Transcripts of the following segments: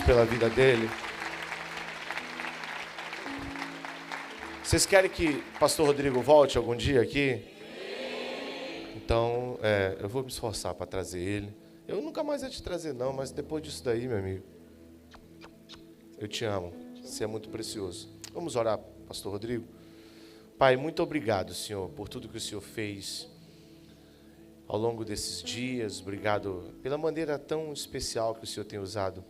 pela vida dele. Vocês querem que o pastor Rodrigo volte algum dia aqui? Então, eu vou me esforçar para trazer ele. Eu nunca mais ia te trazer não, mas depois disso daí, meu amigo, eu te amo. Você é muito precioso. Vamos orar, pastor Rodrigo? Pai, muito obrigado, Senhor, por tudo que o Senhor fez ao longo desses dias. Obrigado pela maneira tão especial que o Senhor tem usado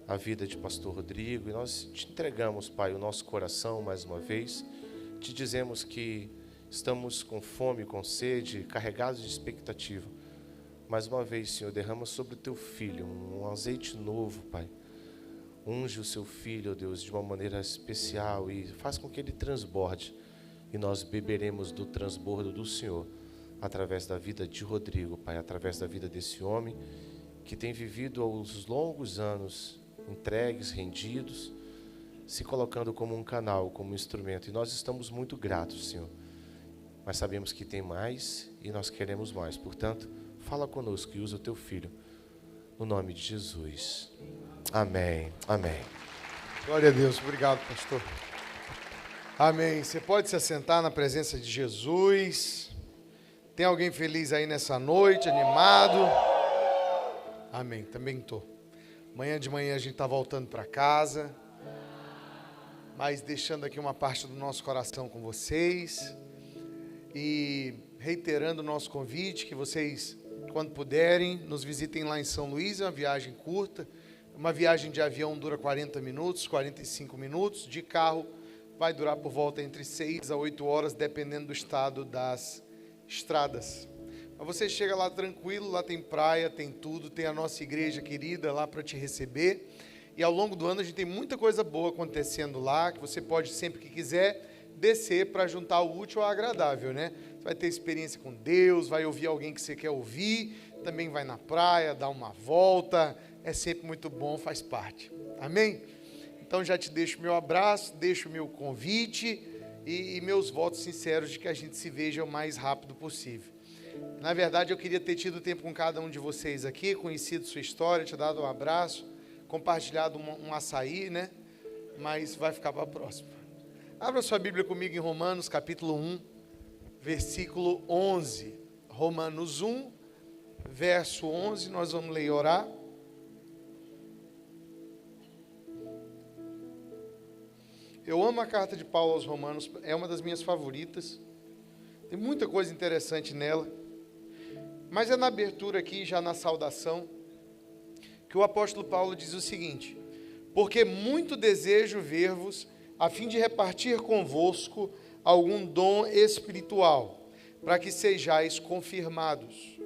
a vida de pastor Rodrigo. E nós te entregamos, Pai, o nosso coração mais uma vez. Te dizemos que estamos com fome, com sede, carregados de expectativa. Mais uma vez, Senhor, derrama sobre o teu filho um azeite novo, Pai. Unge o seu filho, ó Deus, de uma maneira especial e faz com que ele transborde. E nós beberemos do transbordo do Senhor através da vida de Rodrigo, Pai, através da vida desse homem que tem vivido aos longos anos entregues, rendidos, se colocando como um canal, como um instrumento. E nós estamos muito gratos, Senhor. Mas sabemos que tem mais e nós queremos mais. Portanto, fala conosco e usa o teu filho. No nome de Jesus. Amém. Amém. Glória a Deus. Obrigado, pastor. Amém. Você pode se assentar na presença de Jesus. Tem alguém feliz aí nessa noite, animado? Amém. Também estou. Amanhã de manhã a gente está voltando para casa. Mas deixando aqui uma parte do nosso coração com vocês. E reiterando o nosso convite, que vocês, quando puderem, nos visitem lá em São Luís. É uma viagem curta. Uma viagem de avião dura 40 minutos, 45 minutos. De carro vai durar por volta entre 6 a 8 horas, dependendo do estado das estradas. Mas você chega lá tranquilo, lá tem praia, tem tudo, tem a nossa igreja querida lá para te receber. E ao longo do ano a gente tem muita coisa boa acontecendo lá, que você pode, sempre que quiser, descer para juntar o útil ao agradável, né? Você vai ter experiência com Deus, vai ouvir alguém que você quer ouvir, também vai na praia, dá uma volta, é sempre muito bom, faz parte. Amém? Então já te deixo meu abraço, deixo o meu convite e meus votos sinceros de que a gente se veja o mais rápido possível. Na verdade, eu queria ter tido tempo com cada um de vocês aqui, conhecido sua história, te dado um abraço, compartilhado um açaí, né? Mas vai ficar para a próxima. Abra sua Bíblia comigo em Romanos, capítulo 1, versículo 11. Romanos 1, verso 11, nós vamos ler e orar. Eu amo a carta de Paulo aos Romanos, é uma das minhas favoritas. Tem muita coisa interessante nela. Mas é na abertura aqui, já na saudação, que o apóstolo Paulo diz o seguinte: porque muito desejo ver-vos, a fim de repartir convosco algum dom espiritual, para que sejais confirmados.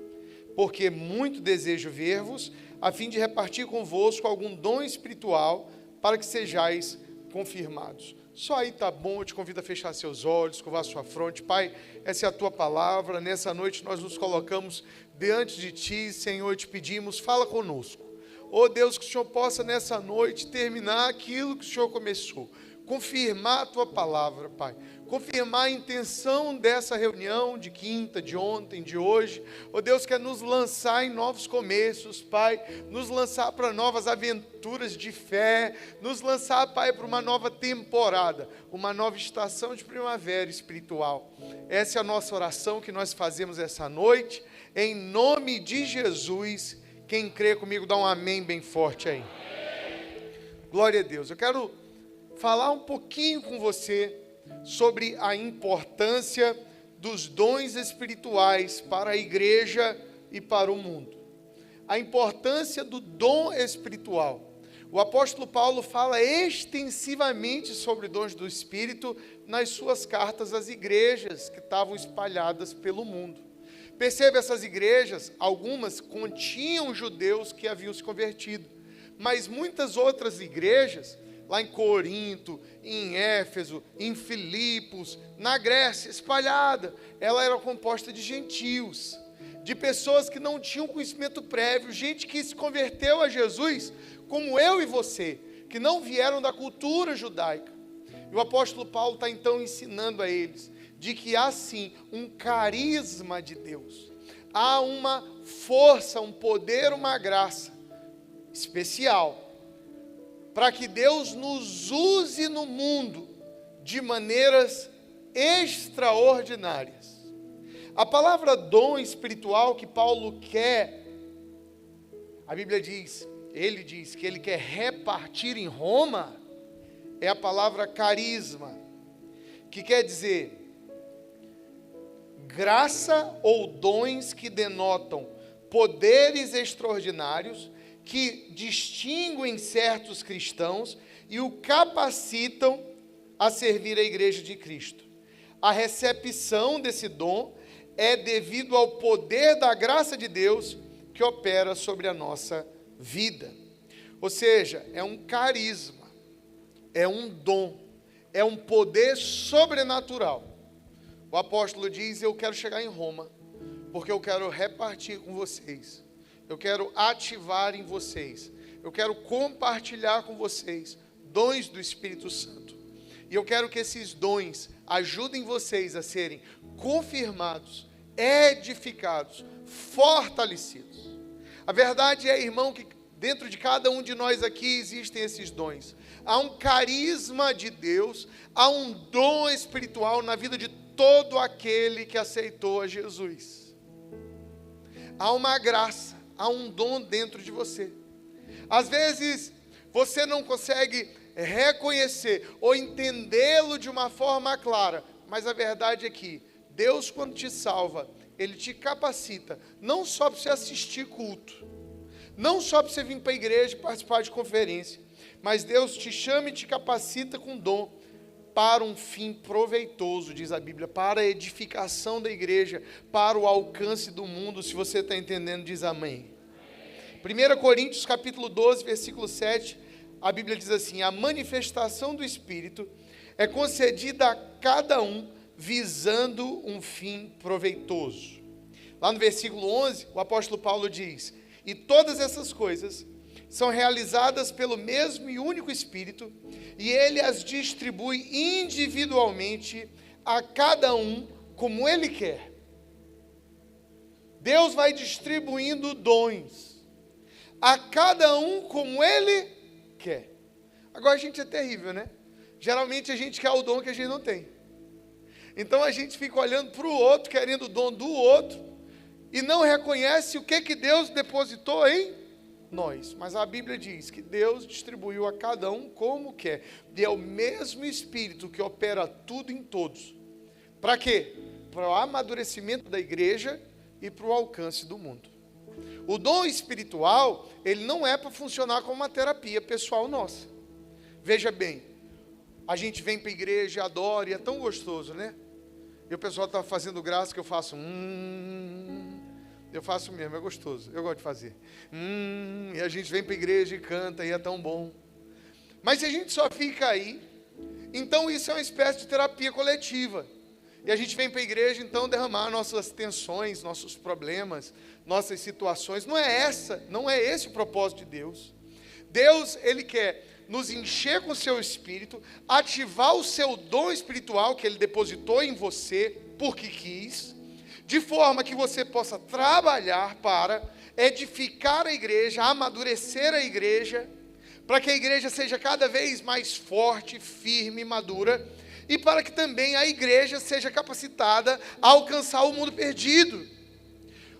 Porque muito desejo ver-vos, a fim de repartir convosco algum dom espiritual, para que sejais confirmados. Só aí tá bom, eu te convido a fechar seus olhos, escovar sua fronte. Pai, essa é a tua palavra, nessa noite nós nos colocamos diante de ti, Senhor, te pedimos, fala conosco. Oh Deus, que o Senhor possa nessa noite terminar aquilo que o Senhor começou, confirmar a tua palavra, Pai, confirmar a intenção dessa reunião de quinta, de ontem, de hoje. Oh Deus, quer nos lançar em novos começos, Pai, nos lançar para novas aventuras de fé, nos lançar, Pai, para uma nova temporada, uma nova estação de primavera espiritual. Essa é a nossa oração que nós fazemos essa noite, em nome de Jesus. Quem crê comigo, dá um amém bem forte aí. Glória a Deus. Eu quero falar um pouquinho com você sobre a importância dos dons espirituais para a igreja e para o mundo. A importância do dom espiritual. O apóstolo Paulo fala extensivamente sobre dons do Espírito nas suas cartas às igrejas que estavam espalhadas pelo mundo. Perceba, essas igrejas, algumas continham judeus que haviam se convertido, mas muitas outras igrejas, lá em Corinto, em Éfeso, em Filipos, na Grécia, espalhada, ela era composta de gentios, de pessoas que não tinham conhecimento prévio, gente que se converteu a Jesus, como eu e você, que não vieram da cultura judaica. E o apóstolo Paulo está então ensinando a eles de que há sim um carisma de Deus, há uma força, um poder, uma graça especial para que Deus nos use no mundo de maneiras extraordinárias. A palavra dom espiritual que Paulo quer, a Bíblia diz, ele diz que ele quer repartir em Roma, é a palavra carisma, que quer dizer graça ou dons que denotam poderes extraordinários que distinguem certos cristãos e o capacitam a servir a igreja de Cristo. A recepção desse dom é devido ao poder da graça de Deus que opera sobre a nossa vida. Ou seja, é um carisma, é um dom, é um poder sobrenatural. O apóstolo diz: eu quero chegar em Roma, porque eu quero repartir com vocês, eu quero ativar em vocês, eu quero compartilhar com vocês dons do Espírito Santo. E eu quero que esses dons ajudem vocês a serem confirmados, edificados, fortalecidos. A verdade é, irmão, que dentro de cada um de nós aqui existem esses dons. Há um carisma de Deus, há um dom espiritual na vida de todo aquele que aceitou a Jesus. Há uma graça, há um dom dentro de você. Às vezes, você não consegue reconhecer ou entendê-lo de uma forma clara, mas a verdade é que Deus, quando te salva, Ele te capacita, não só para você assistir culto, não só para você vir para a igreja e participar de conferência, mas Deus te chama e te capacita com dom para um fim proveitoso, diz a Bíblia, para a edificação da igreja, para o alcance do mundo. Se você está entendendo, diz amém. 1 Coríntios capítulo 12, versículo 7, a Bíblia diz assim: a manifestação do Espírito é concedida a cada um visando um fim proveitoso. Lá no versículo 11, o apóstolo Paulo diz: e todas essas coisas são realizadas pelo mesmo e único Espírito, e Ele as distribui individualmente a cada um como Ele quer. Deus vai distribuindo dons a cada um como Ele quer. Agora a gente é terrível, né? Geralmente a gente quer o dom que a gente não tem. Então a gente fica olhando para o outro, querendo o dom do outro, e não reconhece o que Deus depositou em nós. Mas a Bíblia diz que Deus distribuiu a cada um como quer. E é o mesmo Espírito que opera tudo em todos. Para quê? Para o amadurecimento da igreja e para o alcance do mundo. O dom espiritual, ele não é para funcionar como uma terapia pessoal nossa. Veja bem, a gente vem para a igreja, adora, e é tão gostoso, né? E o pessoal está fazendo graça que eu faço, eu faço mesmo, é gostoso, eu gosto de fazer. E a gente vem para a igreja e canta, e é tão bom. Mas se a gente só fica aí, então isso é uma espécie de terapia coletiva. E a gente vem para a igreja, então, derramar nossas tensões, nossos problemas, nossas situações. Não é esse o propósito de Deus. Deus, Ele quer nos encher com o seu Espírito, ativar o seu dom espiritual que Ele depositou em você, porque quis, de forma que você possa trabalhar para edificar a igreja, amadurecer a igreja, para que a igreja seja cada vez mais forte, firme, madura, e para que também a igreja seja capacitada a alcançar o mundo perdido.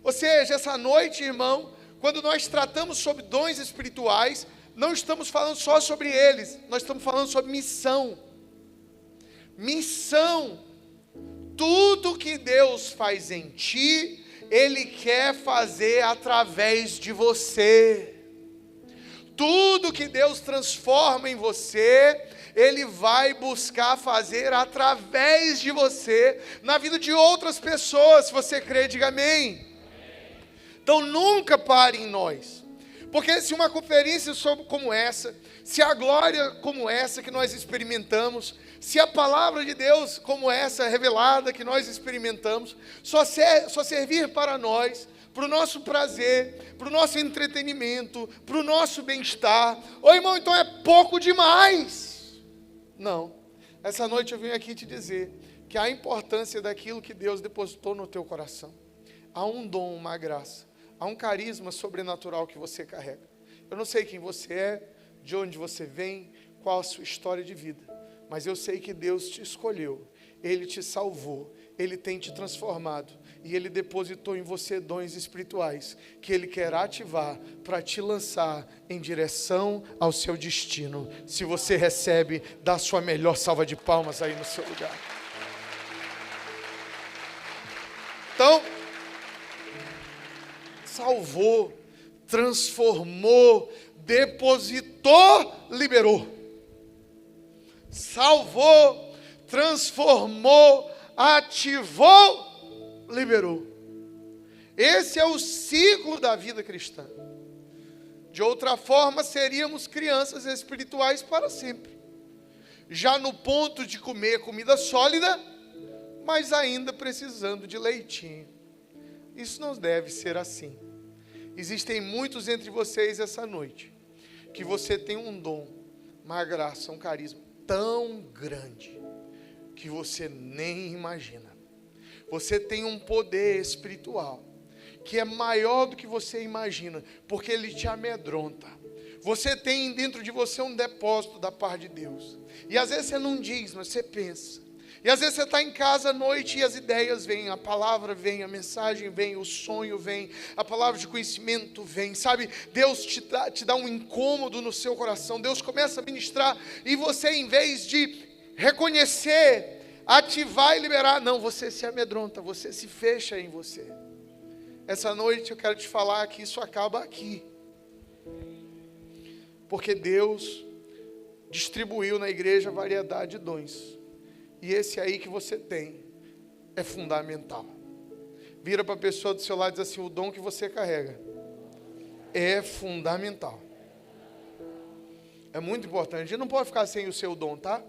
Ou seja, essa noite, irmão, quando nós tratamos sobre dons espirituais, não estamos falando só sobre eles, nós estamos falando sobre missão. Missão. Tudo que Deus faz em ti, Ele quer fazer através de você. Tudo que Deus transforma em você, Ele vai buscar fazer através de você, na vida de outras pessoas. Se você crê, diga amém. Então nunca pare em nós. Porque se uma conferência como essa, se a glória como essa que nós experimentamos, se a palavra de Deus como essa revelada que nós experimentamos, só servir para nós, para o nosso prazer, para o nosso entretenimento, para o nosso bem-estar, ô irmão, então é pouco demais. Não, essa noite eu vim aqui te dizer que há a importância daquilo que Deus depositou no teu coração. Há um dom, uma graça, há um carisma sobrenatural que você carrega. Eu não sei quem você é, de onde você vem, qual a sua história de vida. Mas eu sei que Deus te escolheu, Ele te salvou, Ele tem te transformado e Ele depositou em você dons espirituais que Ele quer ativar para te lançar em direção ao seu destino. Se você recebe, dá a sua melhor salva de palmas aí no seu lugar. Então, salvou, transformou, depositou, liberou. Salvou, transformou, ativou, liberou. Esse é o ciclo da vida cristã. De outra forma, seríamos crianças espirituais para sempre. Já no ponto de comer comida sólida, mas ainda precisando de leitinho. Isso não deve ser assim. Existem muitos entre vocês essa noite, que você tem um dom, uma graça, um carisma tão grande, que você nem imagina. Você tem um poder espiritual, que é maior do que você imagina, porque ele te amedronta. Você tem dentro de você um depósito da parte de Deus. E às vezes você não diz, mas você pensa. E às vezes você está em casa à noite e as ideias vêm, a palavra vem, a mensagem vem, o sonho vem, a palavra de conhecimento vem, sabe? Deus te dá um incômodo no seu coração, Deus começa a ministrar e você, em vez de reconhecer, ativar e liberar, não, você se amedronta, você se fecha em você. Essa noite eu quero te falar que isso acaba aqui. Porque Deus distribuiu na igreja variedade de dons. E esse aí que você tem é fundamental. Vira para a pessoa do seu lado e diz assim: o dom que você carrega é fundamental. É muito importante. A gente não pode ficar sem o seu dom, tá?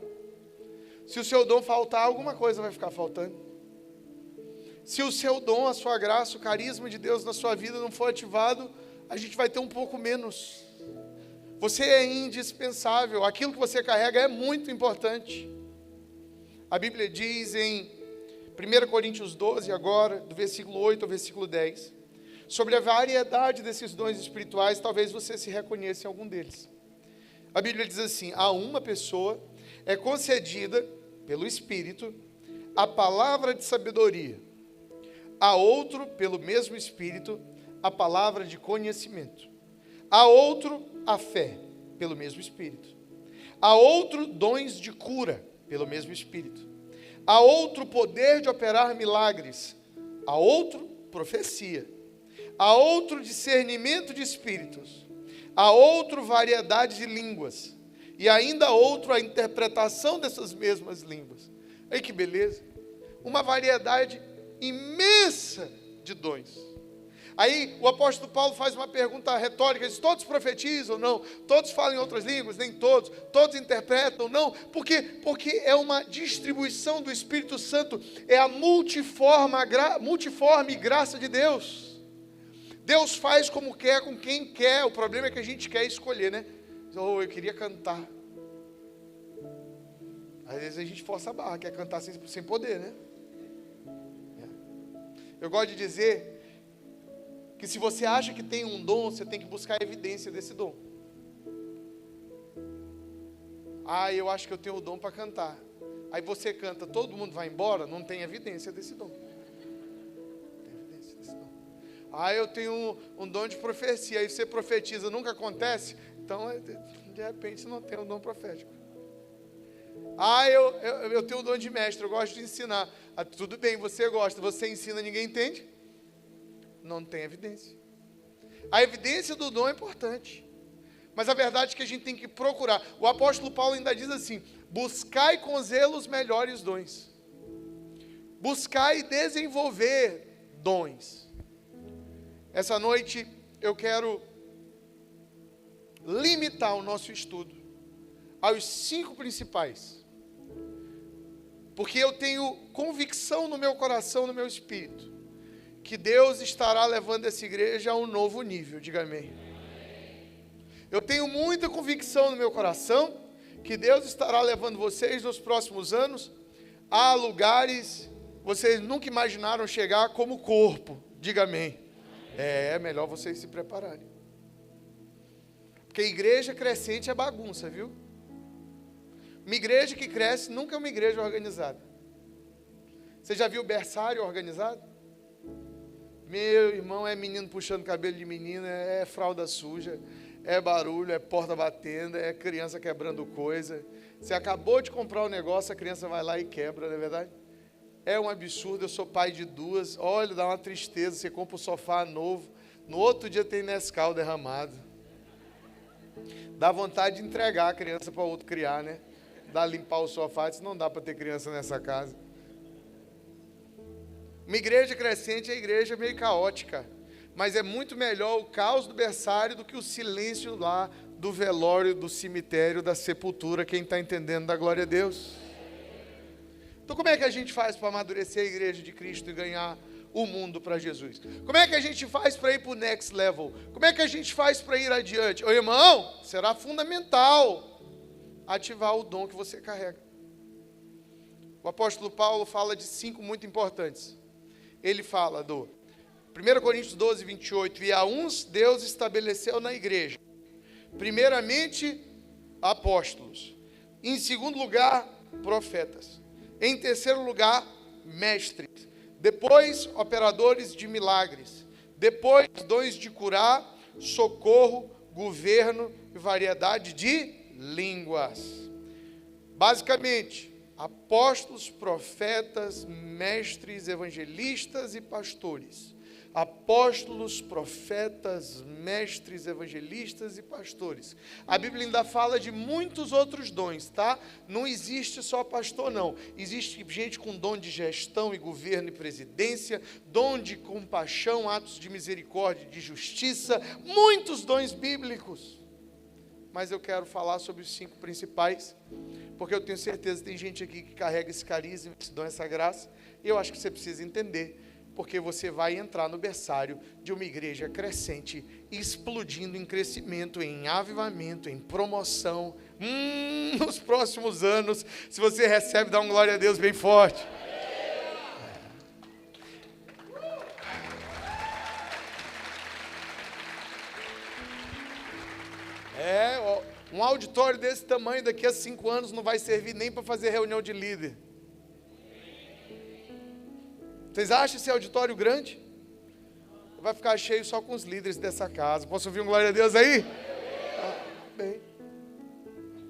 Se o seu dom faltar, alguma coisa vai ficar faltando. Se o seu dom, a sua graça, o carisma de Deus na sua vida não for ativado, a gente vai ter um pouco menos. Você é indispensável. Aquilo que você carrega é muito importante. A Bíblia diz em 1 Coríntios 12, agora, do versículo 8 ao versículo 10, sobre a variedade desses dons espirituais, talvez você se reconheça em algum deles. A Bíblia diz assim: a uma pessoa é concedida, pelo Espírito, a palavra de sabedoria, a outro, pelo mesmo Espírito, a palavra de conhecimento, a outro, a fé, pelo mesmo Espírito, a outro, dons de cura, pelo mesmo Espírito, a outro poder de operar milagres, a outro profecia, a outro discernimento de espíritos, a outro variedade de línguas, e ainda a outro a interpretação dessas mesmas línguas. Aí que beleza, uma variedade imensa de dons. Aí o apóstolo Paulo faz uma pergunta retórica, diz: todos profetizam? Não. Todos falam em outras línguas? Nem todos. Todos interpretam? Não. Por quê? Porque é uma distribuição do Espírito Santo, é a multiforme graça de Deus. Deus faz como quer, com quem quer. O problema é que a gente quer escolher, né? Oh, eu queria cantar. Às vezes a gente força a barra, quer cantar sem poder, né? Eu gosto de dizer que se você acha que tem um dom, você tem que buscar a evidência desse dom. Ah, eu acho que eu tenho o dom para cantar. Aí você canta, todo mundo vai embora, não tem evidência desse dom. Não tem evidência desse dom. Ah, eu tenho um dom de profecia, aí você profetiza, nunca acontece, então de repente você não tem um dom profético. Ah, eu tenho o dom de mestre, eu gosto de ensinar. Ah, tudo bem, você gosta, você ensina, ninguém entende? Não tem evidência. A evidência do dom é importante, mas a verdade é que a gente tem que procurar. O apóstolo Paulo ainda diz assim: buscai com zelo os melhores dons. Buscai desenvolver dons. Essa noite eu quero limitar o nosso estudo aos 5 principais, porque eu tenho convicção no meu coração, no meu espírito, que Deus estará levando essa igreja a um novo nível. Diga amém. Eu tenho muita convicção no meu coração que Deus estará levando vocês nos próximos anos a lugares que vocês nunca imaginaram chegar como corpo. Diga amém. É melhor vocês se prepararem. Porque igreja crescente é bagunça, viu? Uma igreja que cresce nunca é uma igreja organizada. Você já viu berçário organizado? Meu irmão, é menino puxando cabelo de menina, é fralda suja, é barulho, é porta batendo, é criança quebrando coisa. Você acabou de comprar um negócio, a criança vai lá e quebra, não é verdade? É um absurdo, eu sou pai de duas. Olha, dá uma tristeza, você compra um sofá novo, no outro dia tem Nescau derramado. Dá vontade de entregar a criança para outro criar, né? Dá limpar o sofá, isso não dá para ter criança nessa casa. Uma igreja crescente é igreja meio caótica, mas é muito melhor o caos do berçário do que o silêncio lá do velório, do cemitério, da sepultura. Quem está entendendo, da glória a Deus. Então como é que a gente faz para amadurecer a igreja de Cristo e ganhar o mundo para Jesus? Como é que a gente faz para ir para o next level? Como é que a gente faz para ir adiante? Ô irmão, será fundamental ativar o dom que você carrega. O apóstolo Paulo fala de 5 muito importantes. Ele fala do 1 Coríntios 12, 28, e a uns Deus estabeleceu na igreja, primeiramente apóstolos, em segundo lugar profetas, em terceiro lugar mestres, depois operadores de milagres, depois dons de curar, socorro, governo e variedade de línguas. Basicamente, apóstolos, profetas, mestres, evangelistas e pastores. Apóstolos, profetas, mestres, evangelistas e pastores. A Bíblia ainda fala de muitos outros dons, tá? Não existe só pastor, não. Existe gente com dom de gestão e governo e presidência, dom de compaixão, atos de misericórdia e de justiça, muitos dons bíblicos. Mas eu quero falar sobre os 5 principais, porque eu tenho certeza que tem gente aqui que carrega esse carisma, esse dom, essa graça, e eu acho que você precisa entender, porque você vai entrar no berçário de uma igreja crescente, explodindo em crescimento, em avivamento, em promoção, nos próximos anos. Se você recebe, dá um glória a Deus bem forte. Um auditório desse tamanho, daqui a 5 anos, não vai servir nem para fazer reunião de líder. Vocês acham esse auditório grande? Vai ficar cheio só com os líderes dessa casa. Posso ouvir um glória a Deus aí? Bem.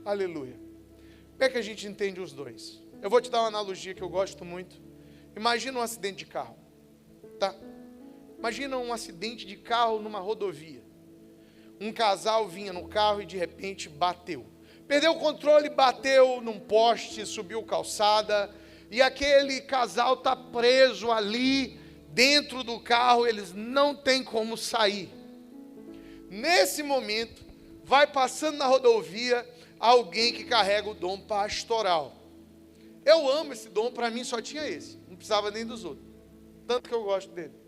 Aleluia. Como é que a gente entende os dois? Eu vou te dar uma analogia que eu gosto muito. Imagina um acidente de carro. Tá? Imagina um acidente de carro numa rodovia. Um casal vinha no carro e de repente bateu. Perdeu o controle, bateu num poste, subiu calçada. E aquele casal está preso ali dentro do carro, eles não têm como sair. Nesse momento, vai passando na rodovia alguém que carrega o dom pastoral. Eu amo esse dom, para mim só tinha esse, não precisava nem dos outros. Tanto que eu gosto dele.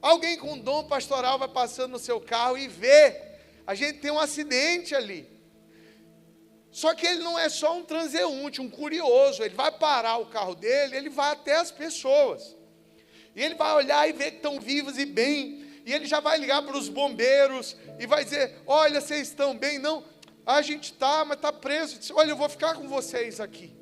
Alguém com dom pastoral vai passando no seu carro e vê, a gente tem um acidente ali. Só que ele não é só um transeunte, um curioso, ele vai parar o carro dele, ele vai até as pessoas. E ele vai olhar e ver que estão vivos e bem, e ele já vai ligar para os bombeiros, e vai dizer, olha, vocês estão bem? Não, a gente está, mas está preso. Diz, olha, eu vou ficar com vocês aqui.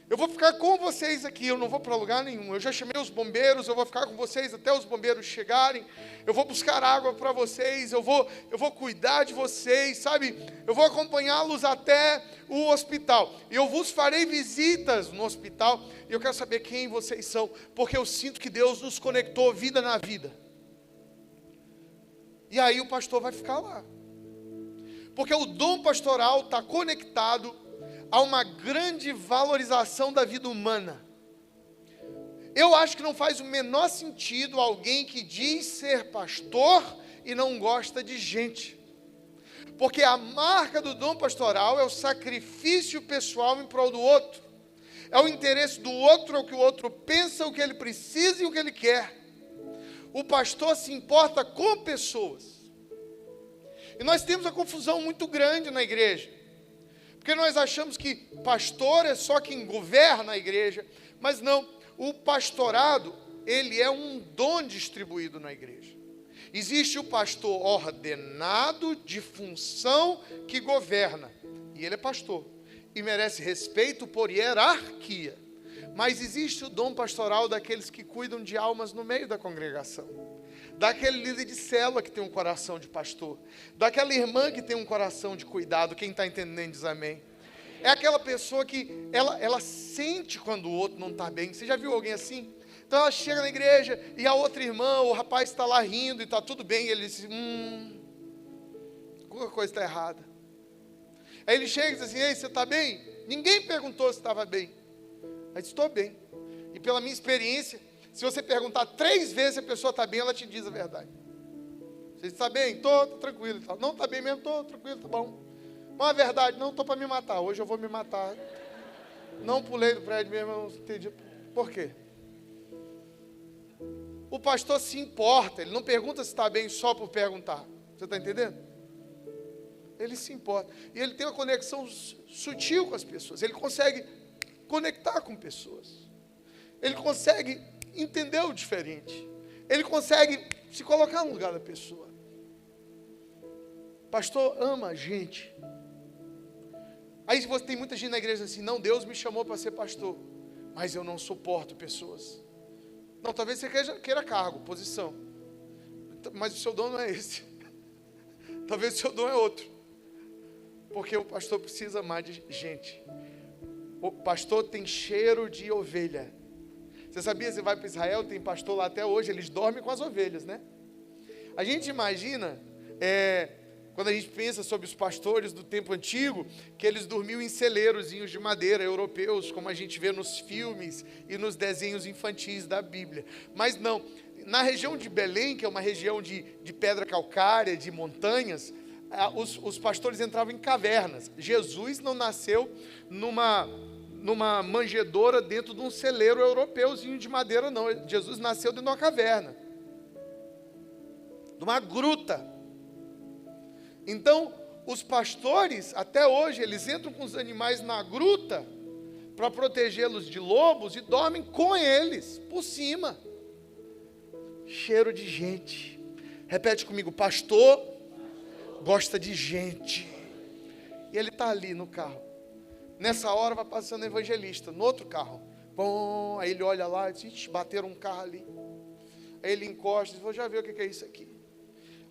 Eu vou ficar com vocês aqui, eu não vou para lugar nenhum. Eu já chamei os bombeiros, eu vou ficar com vocês até os bombeiros chegarem. Eu vou buscar água para vocês, eu vou cuidar de vocês, sabe? Eu vou acompanhá-los até o hospital. E eu vos farei visitas no hospital. E eu quero saber quem vocês são, porque eu sinto que Deus nos conectou vida na vida. E aí o pastor vai ficar lá. Porque o dom pastoral está conectado há uma grande valorização da vida humana. Eu acho que não faz o menor sentido alguém que diz ser pastor e não gosta de gente. Porque a marca do dom pastoral é o sacrifício pessoal em prol do outro. É o interesse do outro, é o que o outro pensa, o que ele precisa e o que ele quer. O pastor se importa com pessoas. E nós temos uma confusão muito grande na igreja. Porque nós achamos que pastor é só quem governa a igreja, mas não, o pastorado, ele é um dom distribuído na igreja. Existe o pastor ordenado de função que governa. E ele é pastor. E merece respeito por hierarquia. Mas existe o dom pastoral daqueles que cuidam de almas no meio da congregação. Daquele líder de célula que tem um coração de pastor. Daquela irmã que tem um coração de cuidado. Quem está entendendo diz amém. É aquela pessoa que ela sente quando o outro não está bem. Você já viu alguém assim? Então ela chega na igreja e a outra irmã, o rapaz está lá rindo e está tudo bem. E ele diz, alguma coisa está errada. Aí ele chega e diz assim, ei, você está bem? Ninguém perguntou se estava bem. Aí diz, estou bem. E pela minha experiência, se você perguntar 3 vezes se a pessoa está bem, ela te diz a verdade. Você está bem? Estou tranquilo. Não, está bem mesmo? Estou tranquilo, está bom. Mas a verdade, não, estou para me matar. Hoje eu vou me matar. Não pulei do prédio mesmo, não entendi. Por quê? O pastor se importa, ele não pergunta se está bem só por perguntar. Você está entendendo? Ele se importa. E ele tem uma conexão sutil com as pessoas. Ele consegue conectar com pessoas. Ele consegue entender o diferente. Ele consegue se colocar no lugar da pessoa. Pastor ama a gente. Aí você tem muita gente na igreja assim, não, Deus me chamou para ser pastor, mas eu não suporto pessoas. Não, talvez você queira cargo, posição, mas o seu dom não é esse. Talvez o seu dom é outro. Porque o pastor precisa amar de gente. O pastor tem cheiro de ovelha. Você sabia, você vai para Israel, tem pastor lá até hoje, eles dormem com as ovelhas, né? A gente imagina, quando a gente pensa sobre os pastores do tempo antigo, que eles dormiam em celeirozinhos de madeira europeus, como a gente vê nos filmes e nos desenhos infantis da Bíblia. Mas não, na região de Belém, que é uma região de pedra calcária, de montanhas, os pastores entravam em cavernas. Jesus não nasceu numa manjedoura dentro de um celeiro europeuzinho de madeira, não. Jesus nasceu dentro de uma caverna, de uma gruta. Então, os pastores, até hoje, eles entram com os animais na gruta para protegê-los de lobos e dormem com eles, por cima. Cheiro de gente. Repete comigo, pastor gosta de gente. E ele está ali no carro. Nessa hora vai passando o evangelista, no outro carro. Bom, aí ele olha lá e diz, bateram um carro ali. Aí ele encosta e diz, vou já ver o que é isso aqui.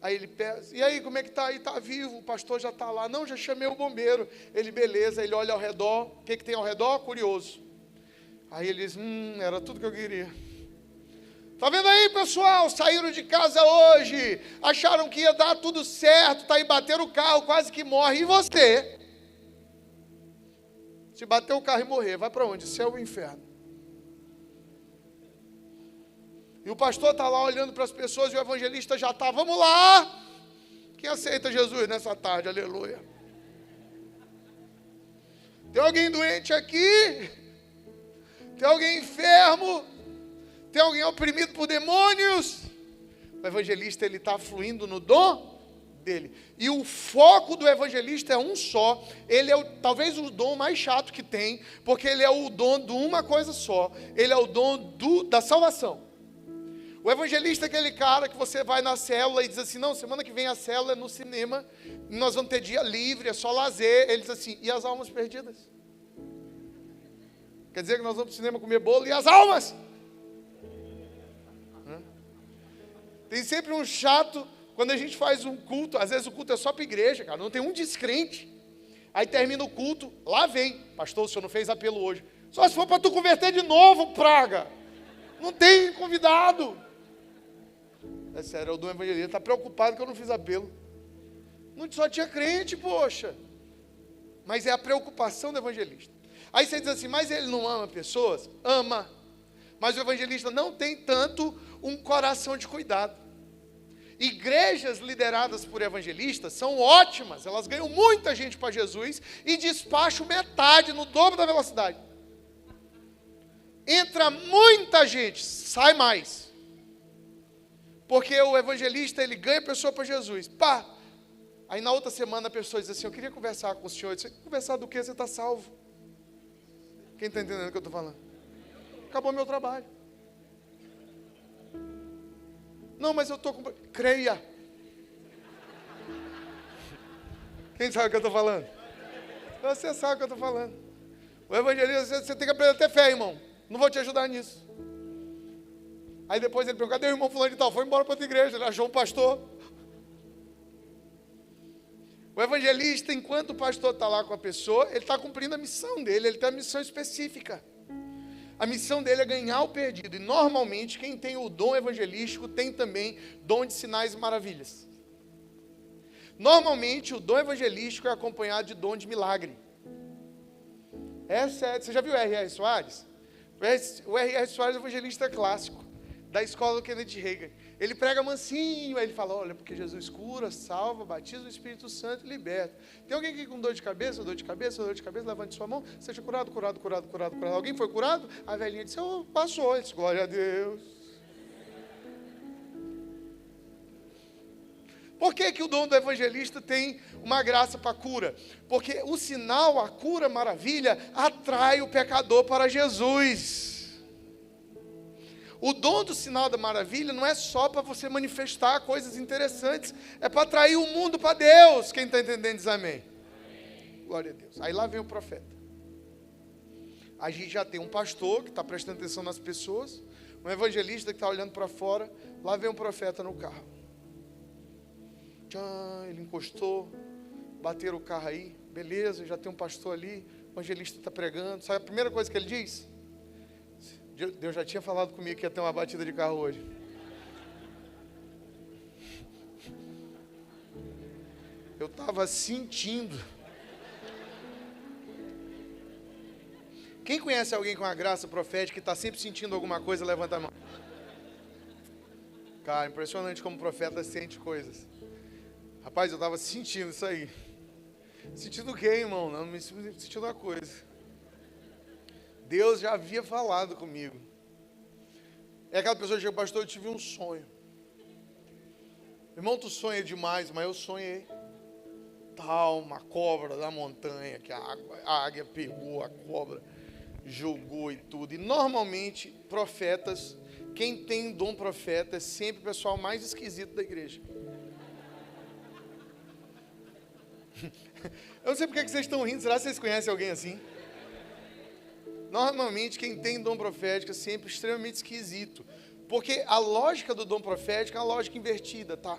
Aí ele pesa, e aí, como é que está? Aí está vivo, o pastor já está lá. Não, já chamei o bombeiro. Ele, beleza, ele olha ao redor. O que tem ao redor? Curioso. Aí ele diz, era tudo que eu queria. Está vendo aí, pessoal? Saíram de casa hoje, acharam que ia dar tudo certo, tá aí, bateram o carro, quase que morre. E você? Se bater o carro e morrer, vai para onde? Céu ou inferno? E o pastor está lá olhando para as pessoas e o evangelista já está, vamos lá! Quem aceita Jesus nessa tarde? Aleluia! Tem alguém doente aqui? Tem alguém enfermo? Tem alguém oprimido por demônios? O evangelista, ele está fluindo no dom dele. E o foco do evangelista é um só. Ele é talvez o dom mais chato que tem, porque ele é o dom de uma coisa só. Ele é o dom da salvação. O evangelista é aquele cara que você vai na célula e diz assim, não, semana que vem a célula é no cinema, nós vamos ter dia livre, é só lazer. Ele diz assim, e as almas perdidas? Quer dizer que nós vamos para o cinema comer bolo, e as almas? Tem sempre um chato, quando a gente faz um culto, às vezes o culto é só para a igreja, cara, não tem um descrente. Aí termina o culto, lá vem, pastor, o senhor não fez apelo hoje. Só se for para tu converter de novo, praga. Não tem convidado. É sério, o dom evangelista está preocupado que eu não fiz apelo. Não só tinha crente, poxa. Mas é a preocupação do evangelista. Aí você diz assim, mas ele não ama pessoas? Ama. Mas o evangelista não tem tanto um coração de cuidado. Igrejas lideradas por evangelistas são ótimas. Elas ganham muita gente para Jesus e despacham metade, no dobro da velocidade. Entra muita gente, sai mais. Porque o evangelista, ele ganha a pessoa para Jesus. Pá! Aí na outra semana a pessoa diz assim, eu queria conversar com o senhor. Eu disse, conversar do que? Você está salvo. Quem está entendendo o que eu estou falando? Acabou meu trabalho. Não, mas eu estou com... Creia. Quem sabe o que eu estou falando? Você sabe o que eu estou falando. O evangelista, você tem que aprender a ter fé, irmão. Não vou te ajudar nisso. Aí depois ele perguntou, cadê o irmão fulano de tal? Foi embora para outra igreja, ele achou um pastor. O evangelista, enquanto o pastor está lá com a pessoa, ele está cumprindo a missão dele, ele tem uma missão específica. A missão dele é ganhar o perdido. E normalmente quem tem o dom evangelístico tem também dom de sinais e maravilhas. Normalmente o dom evangelístico é acompanhado de dom de milagre. É sério. Você já viu o R.R. Soares? O R.R. Soares é um evangelista clássico da escola do Kenneth Hagin. Ele prega mansinho, aí ele fala, olha, porque Jesus cura, salva, batiza o Espírito Santo e liberta. Tem alguém aqui com dor de cabeça, levante sua mão, seja curado. Alguém foi curado? A velhinha disse, passou. Ele disse, glória a Deus. Por que o dom do evangelista tem uma graça para cura? Porque o sinal, a cura, a maravilha, atrai o pecador para Jesus. O dom do sinal da maravilha não é só para você manifestar coisas interessantes, é para atrair o mundo para Deus. Quem está entendendo diz amém. Glória a Deus. Aí lá vem o profeta. A gente já tem um pastor que está prestando atenção nas pessoas, um evangelista que está olhando para fora, lá vem um profeta no carro. Tchan, ele encostou, bateram o carro aí, beleza, já tem um pastor ali, o evangelista está pregando. Sabe a primeira coisa que ele diz? Deus já tinha falado comigo que ia ter uma batida de carro hoje. Eu estava sentindo. Quem conhece alguém com a graça profética que está sempre sentindo alguma coisa, levanta a mão. Cara, impressionante como o profeta sente coisas. Rapaz, eu estava sentindo isso aí. Sentindo o quê, irmão? Não, me sentindo uma coisa. Deus já havia falado comigo. É aquela pessoa que chega, pastor, eu tive um sonho. Irmão, tu sonha demais, mas eu sonhei. Tal, uma cobra da montanha, que a águia pegou a cobra, jogou e tudo. E normalmente, profetas, quem tem dom profeta é sempre o pessoal mais esquisito da igreja. Eu não sei porque vocês estão rindo, será que vocês conhecem alguém assim? Normalmente, quem tem dom profético é sempre extremamente esquisito. Porque a lógica do dom profético é uma lógica invertida, tá?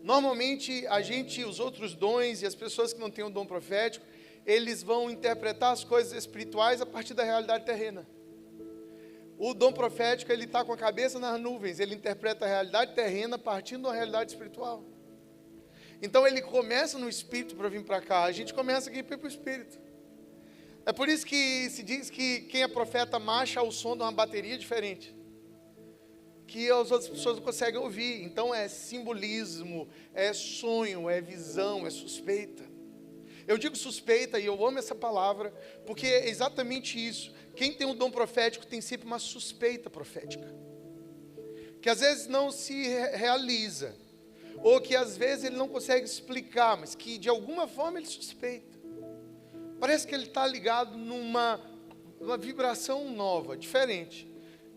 Normalmente, os outros dons e as pessoas que não têm o dom profético, eles vão interpretar as coisas espirituais a partir da realidade terrena. O dom profético, ele está com a cabeça nas nuvens, ele interpreta a realidade terrena partindo da realidade espiritual. Então, ele começa no espírito para vir para cá, a gente começa aqui para ir para o espírito. É por isso que se diz que quem é profeta marcha ao som de uma bateria diferente, que as outras pessoas não conseguem ouvir. Então é simbolismo, é sonho, é visão, é suspeita. Eu digo suspeita e eu amo essa palavra, porque é exatamente isso. Quem tem um dom profético tem sempre uma suspeita profética, que às vezes não se realiza, ou que às vezes ele não consegue explicar, mas que de alguma forma ele suspeita. Parece que ele está ligado numa vibração nova, diferente.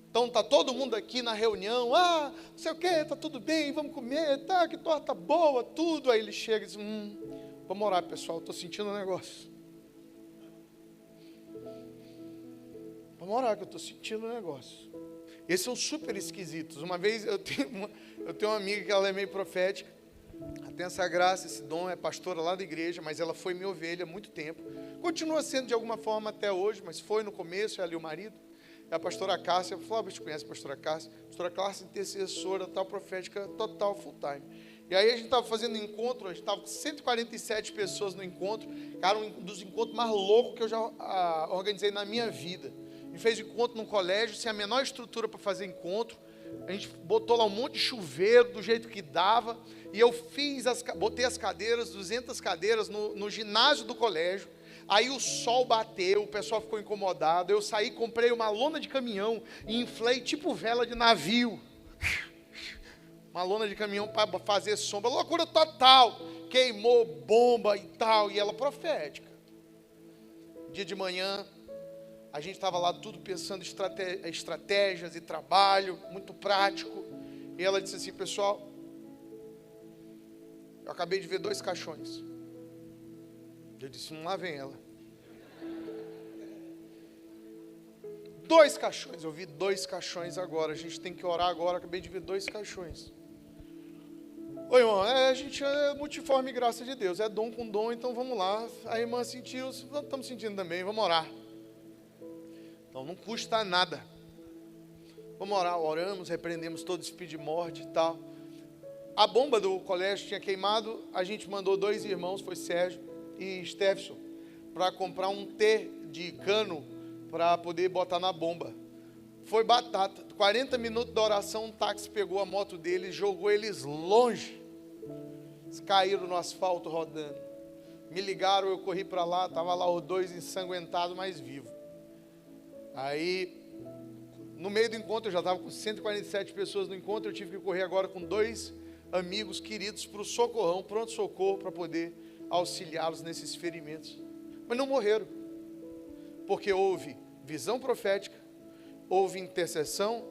Então está todo mundo aqui na reunião, não sei o que, está tudo bem, vamos comer, tá, que torta boa, tudo. Aí ele chega e diz, vamos orar, pessoal, estou sentindo um negócio. Vamos orar que eu estou sentindo um negócio. Esses são super esquisitos. Uma vez eu tenho uma amiga que ela é meio profética, ela tem essa graça, esse dom, é pastora lá da igreja, mas ela foi minha ovelha há muito tempo. Continua sendo de alguma forma até hoje, mas foi no começo, ela e o marido. É a pastora Cássia, eu falei, você conhece a pastora Cássia? A pastora Cássia, intercessora, tal, profética, total, full time. E aí a gente estava fazendo encontro, a gente estava com 147 pessoas no encontro, cara, um dos encontros mais loucos que eu já organizei na minha vida. A gente fez encontro num colégio, sem a menor estrutura para fazer encontro. A gente botou lá um monte de chuveiro, do jeito que dava, e eu botei as cadeiras, 200 cadeiras, no ginásio do colégio. Aí o sol bateu, o pessoal ficou incomodado, eu saí, comprei uma lona de caminhão, e inflei tipo vela de navio. Uma lona de caminhão para fazer sombra, loucura total, queimou bomba e tal, e ela profética. Dia de manhã, a gente estava lá tudo pensando estratégias e trabalho, muito prático. E ela disse assim: pessoal, eu acabei de ver 2 caixões. Eu disse: lá vem ela. 2 caixões, eu vi 2 caixões agora, a gente tem que orar agora, acabei de ver 2 caixões. Oi, irmão, a gente é multiforme, graça de Deus, é dom com dom, então vamos lá. A irmã sentiu, estamos sentindo também, vamos orar. Então não custa nada. Vamos orar, oramos, repreendemos todo espírito de morte e tal. A bomba do colégio tinha queimado, a gente mandou 2 irmãos, foi Sérgio e Stefson, para comprar um T de cano para poder botar na bomba. Foi batata. 40 minutos da oração, um táxi pegou a moto deles, jogou eles longe. Eles caíram no asfalto rodando. Me ligaram, eu corri para lá, estava lá os 2 ensanguentados, mas vivos. Aí, no meio do encontro, eu já estava com 147 pessoas no encontro, eu tive que correr agora com 2 amigos queridos para o socorrão, pronto-socorro, para poder auxiliá-los nesses ferimentos. Mas não morreram. Porque houve visão profética, houve intercessão,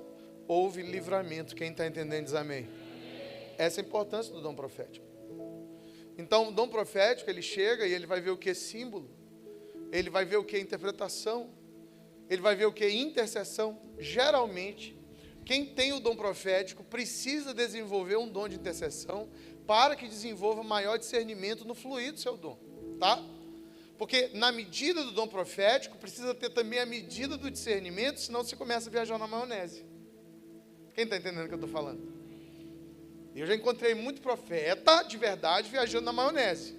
houve livramento. Quem está entendendo diz amém. Essa é a importância do dom profético. Então, o dom profético, ele chega e ele vai ver o que é símbolo, ele vai ver o que é interpretação, ele vai ver o que é intercessão. Geralmente, quem tem o dom profético precisa desenvolver um dom de intercessão para que desenvolva maior discernimento no fluir do seu dom, tá? Porque na medida do dom profético, precisa ter também a medida do discernimento, senão você começa a viajar na maionese. Quem está entendendo o que eu estou falando? Eu já encontrei muito profeta, de verdade, viajando na maionese.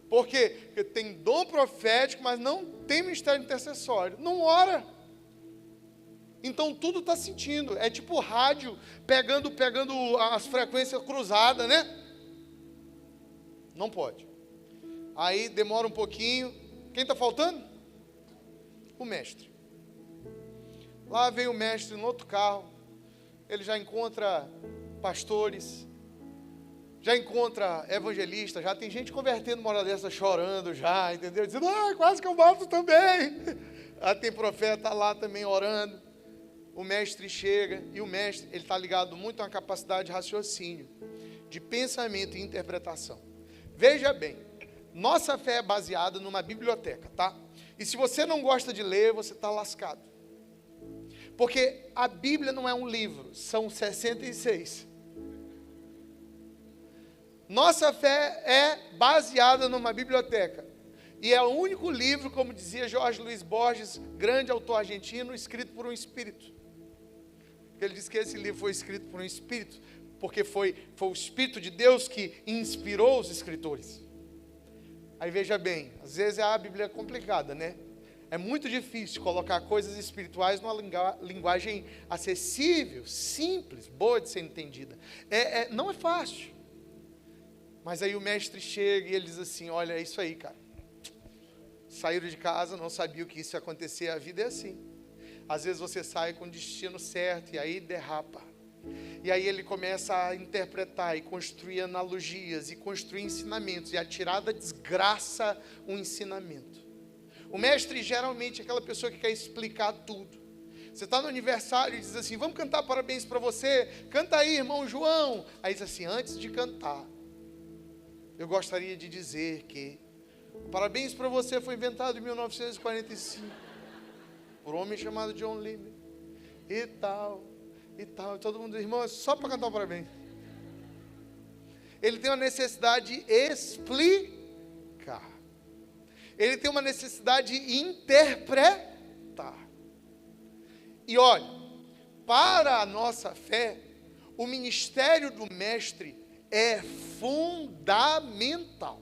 Por quê? Porque tem dom profético, mas não tem ministério intercessório. Não ora. Então tudo está sentindo. É tipo rádio, pegando as frequências cruzadas, né? Não pode. Aí demora um pouquinho. Quem está faltando? O mestre. Lá vem o mestre no outro carro. Ele já encontra pastores, já encontra evangelistas, já tem gente convertendo uma hora dessa, chorando já, entendeu? Dizendo, quase que eu mato também. Já tem profeta lá também orando. O mestre chega, e o mestre, ele está ligado muito a uma capacidade de raciocínio, de pensamento e interpretação. Veja bem, nossa fé é baseada numa biblioteca, tá? E se você não gosta de ler, você está lascado. Porque a Bíblia não é um livro, são 66. Nossa fé é baseada numa biblioteca. E é o único livro, como dizia Jorge Luiz Borges, grande autor argentino, escrito por um espírito. Ele diz que esse livro foi escrito por um espírito, porque foi o Espírito de Deus que inspirou os escritores. Aí veja bem, às vezes a Bíblia é complicada, né? É muito difícil colocar coisas espirituais numa linguagem acessível, simples, boa de ser entendida. Não é fácil. Mas aí o mestre chega e ele diz assim, olha, é isso aí, cara. Saíram de casa, não sabia o que isso ia acontecer, a vida é assim. Às vezes você sai com o destino certo e aí derrapa. E aí ele começa a interpretar e construir analogias e construir ensinamentos. E a tirada desgraça o ensinamento. O mestre geralmente é aquela pessoa que quer explicar tudo. Você está no aniversário e diz assim, vamos cantar parabéns para você? Canta aí, irmão João. Aí diz assim, antes de cantar, eu gostaria de dizer que parabéns para você foi inventado em 1945 por um homem chamado John Lennon. E tal. E todo mundo diz, irmão, é só para cantar o parabéns. Ele tem uma necessidade de explicar. Ele tem uma necessidade de interpretar. E olha, para a nossa fé, o ministério do mestre é fundamental.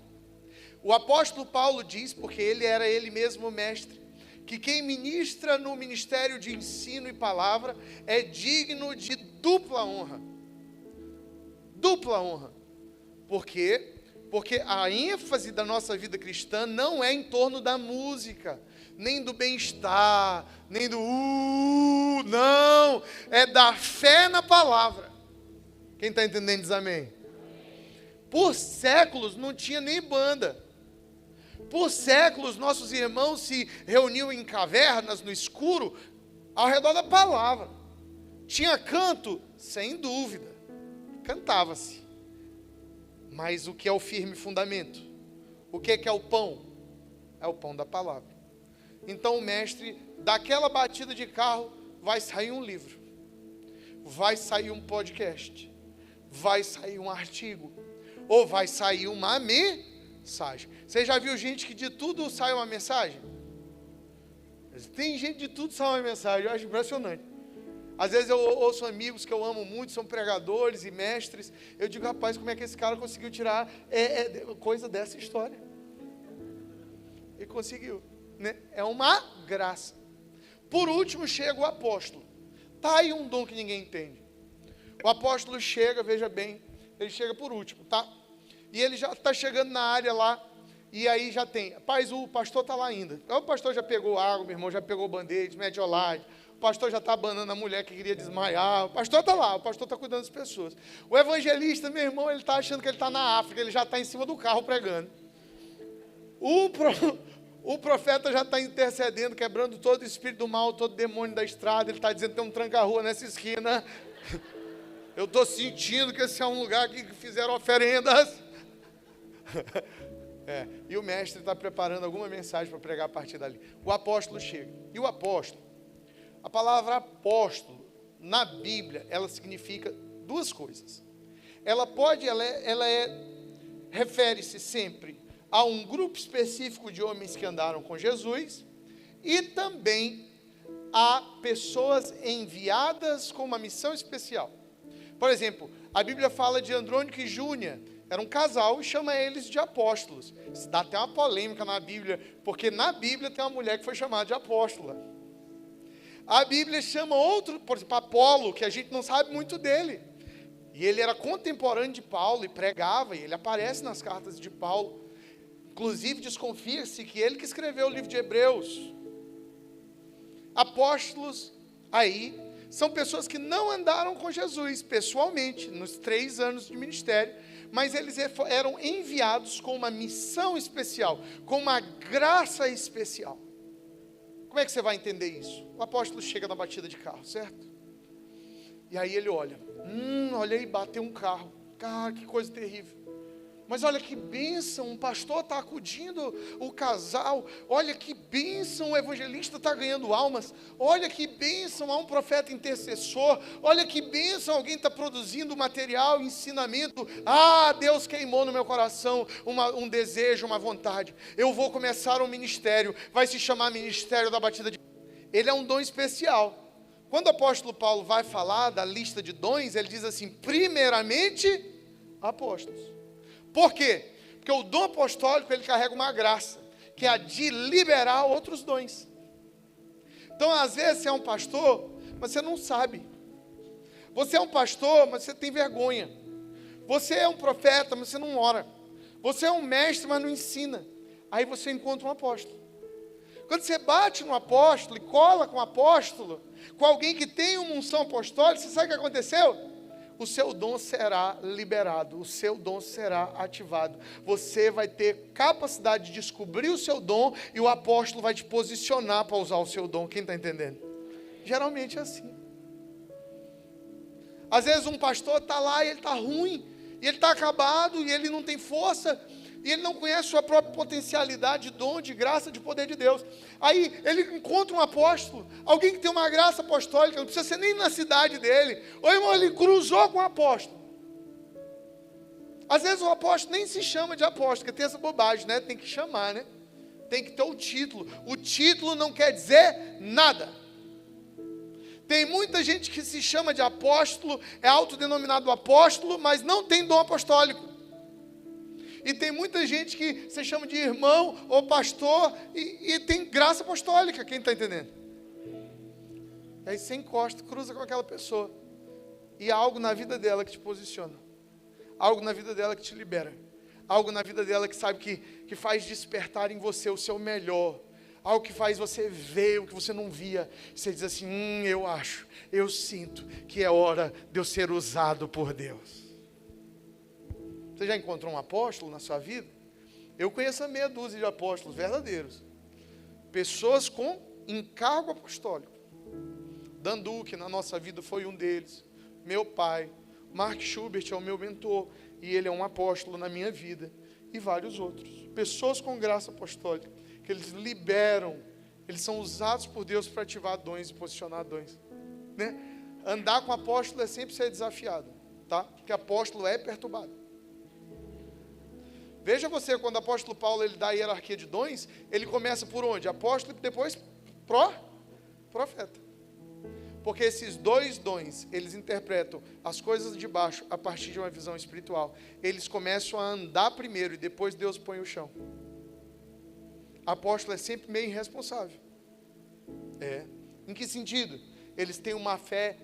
O apóstolo Paulo diz, porque ele era ele mesmo mestre, que quem ministra no ministério de ensino e palavra é digno de dupla honra. Dupla honra. Por quê? Porque a ênfase da nossa vida cristã não é em torno da música, nem do bem-estar, nem do não, é da fé na palavra. Quem está entendendo diz amém. Por séculos não tinha nem banda. Por séculos, nossos irmãos se reuniam em cavernas, no escuro, ao redor da palavra. Tinha canto? Sem dúvida. Cantava-se. Mas o que é o firme fundamento? O que é o pão? É o pão da palavra. Então o mestre, daquela batida de carro, vai sair um livro, vai sair um podcast, vai sair um artigo, ou vai sair uma mensagem. Você já viu gente que de tudo sai uma mensagem? Tem gente de tudo sai uma mensagem, eu acho impressionante. Às vezes eu ouço amigos que eu amo muito, são pregadores e mestres, eu digo, rapaz, como é que esse cara conseguiu tirar coisa dessa história? Ele conseguiu, né? É uma graça. Por último chega o apóstolo. Tá aí um dom que ninguém entende. O apóstolo chega, veja bem, ele chega por último, tá? E ele já está chegando na área lá, e aí já tem, rapaz, o pastor está lá ainda. O pastor já pegou água, meu irmão, já pegou band-aid, metiolate, o pastor já está abanando a mulher que queria desmaiar, o pastor está lá, o pastor está cuidando das pessoas. O evangelista, meu irmão, ele está achando que ele está na África, ele já está em cima do carro pregando. O profeta já está intercedendo, quebrando todo o espírito do mal, todo demônio da estrada, ele está dizendo que tem um tranca-rua nessa esquina. Eu estou sentindo que esse é um lugar que fizeram oferendas. E o mestre está preparando alguma mensagem para pregar a partir dali. O apóstolo chega. E o apóstolo, a palavra apóstolo, na Bíblia, ela significa duas coisas. Refere-se sempre a um grupo específico de homens que andaram com Jesus e também a pessoas enviadas com uma missão especial. Por exemplo, a Bíblia fala de Andrônico e Júnia, era um casal e chama eles de apóstolos. Isso dá até uma polêmica na Bíblia, porque na Bíblia tem uma mulher que foi chamada de apóstola. A Bíblia chama outro, por exemplo, Apolo, que a gente não sabe muito dele. E ele era contemporâneo de Paulo e pregava, e ele aparece nas cartas de Paulo. Inclusive, desconfia-se que ele que escreveu o livro de Hebreus. Apóstolos, aí, são pessoas que não andaram com Jesus pessoalmente, nos 3 anos de ministério, mas eles eram enviados com uma missão especial, com uma graça especial. Como é que você vai entender isso? O apóstolo chega na batida de carro, certo? E aí ele olha, olha aí, bateu um carro. Cara, que coisa terrível. Mas olha que bênção, um pastor está acudindo o casal, olha que bênção, o evangelista está ganhando almas, olha que bênção, há um profeta intercessor, olha que bênção, alguém está produzindo material, ensinamento. Deus queimou no meu coração um desejo, uma vontade, eu vou começar um ministério, vai se chamar Ministério da Batida de... Ele é um dom especial. Quando o apóstolo Paulo vai falar da lista de dons, ele diz assim, primeiramente, apóstolos. Por quê? Porque o dom apostólico, ele carrega uma graça, que é a de liberar outros dons. Então, às vezes, você é um pastor, mas você não sabe. Você é um pastor, mas você tem vergonha. Você é um profeta, mas você não ora. Você é um mestre, mas não ensina. Aí você encontra um apóstolo. Quando você bate no apóstolo e cola com o apóstolo, com alguém que tem uma unção apostólica, você sabe o que aconteceu? O seu dom será liberado, o seu dom será ativado. Você vai ter capacidade de descobrir o seu dom e o apóstolo vai te posicionar para usar o seu dom. Quem está entendendo? Geralmente é assim. Às vezes um pastor está lá e ele está ruim, e ele está acabado, e ele não tem força, e ele não conhece sua própria potencialidade, de dom, de graça, de poder de Deus. Aí ele encontra um apóstolo, alguém que tem uma graça apostólica, não precisa ser nem na cidade dele. Ou irmão, ele cruzou com o apóstolo. Às vezes o apóstolo nem se chama de apóstolo, porque tem essa bobagem, né? Tem que chamar, né? Tem que ter o título. O título não quer dizer nada. Tem muita gente que se chama de apóstolo, é autodenominado apóstolo, mas não tem dom apostólico. E tem muita gente que se chama de irmão ou pastor e tem graça apostólica, quem está entendendo? E aí você encosta, cruza com aquela pessoa. E há algo na vida dela que te posiciona. Algo na vida dela que te libera. Algo na vida dela que sabe que faz despertar em você o seu melhor. Algo que faz você ver o que você não via. Você diz assim, eu sinto que é hora de eu ser usado por Deus. Você já encontrou um apóstolo na sua vida? Eu conheço a meia dúzia de apóstolos verdadeiros. Pessoas com encargo apostólico. Danduque, na nossa vida, foi um deles. Meu pai, Mark Schubert é o meu mentor, e ele é um apóstolo na minha vida, e vários outros. Pessoas com graça apostólica, que eles liberam, eles são usados por Deus para ativar dons e posicionar dons. Né? Andar com apóstolo é sempre ser desafiado, tá? Porque apóstolo é perturbado. Veja você, quando o apóstolo Paulo ele dá a hierarquia de dons, ele começa por onde? Apóstolo e depois profeta. Porque esses dois dons, eles interpretam as coisas de baixo a partir de uma visão espiritual. Eles começam a andar primeiro e depois Deus põe o chão. Apóstolo é sempre meio irresponsável. Em que sentido? Eles têm uma fé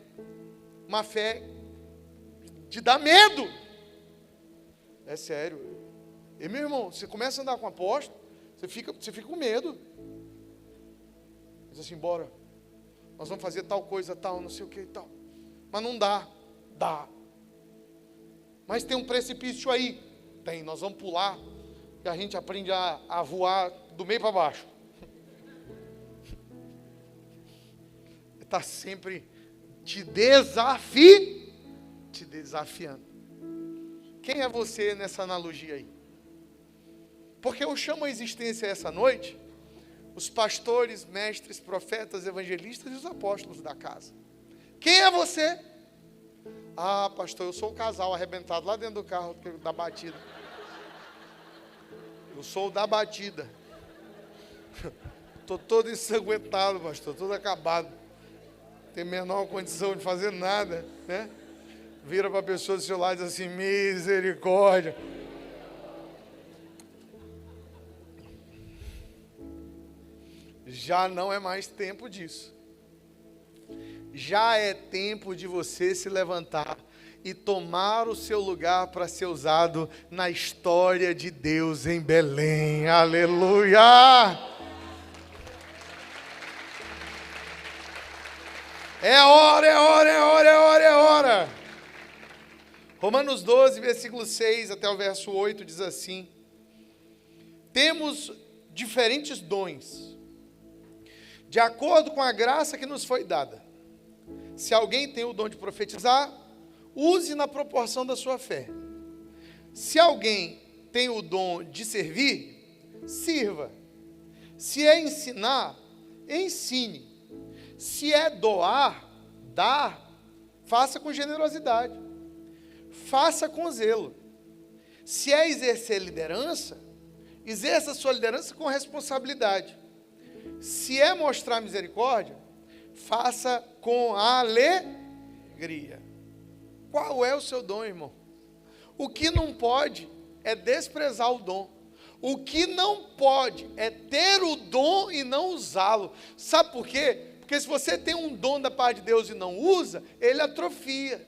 de dar medo. É sério. E meu irmão, você começa a andar com apóstolo, você fica com medo. Diz assim, bora. Nós vamos fazer tal coisa, tal, não sei o que e tal. Mas não dá. Dá. Mas tem um precipício aí. Tem, nós vamos pular. E a gente aprende a voar do meio para baixo. Está sempre te desafiando. Quem é você nessa analogia aí? Porque eu chamo a existência essa noite os pastores, mestres, profetas, evangelistas e os apóstolos da casa. Quem é você? Ah, pastor, eu sou o casal arrebentado lá dentro do carro da batida. Eu sou o da batida. Estou todo ensanguentado, pastor, todo acabado. Não tenho a menor condição de fazer nada, né? Vira para a pessoa do seu lado e diz assim, misericórdia. Já não é mais tempo disso. Já é tempo de você se levantar e tomar o seu lugar para ser usado na história de Deus em Belém. Aleluia! É hora, é hora, é hora, é hora, é hora. Romanos 12, versículo 6 até o verso 8 diz assim: temos diferentes dons, de acordo com a graça que nos foi dada. Se alguém tem o dom de profetizar, use na proporção da sua fé. Se alguém tem o dom de servir, sirva. Se é ensinar, ensine. Se é doar, dar, faça com generosidade. Faça com zelo. Se é exercer liderança, exerça a sua liderança com responsabilidade. Se é mostrar misericórdia, faça com alegria. Qual é o seu dom, irmão? O que não pode é desprezar o dom. O que não pode é ter o dom e não usá-lo. Sabe por quê? Porque se você tem um dom da parte de Deus e não usa, ele atrofia.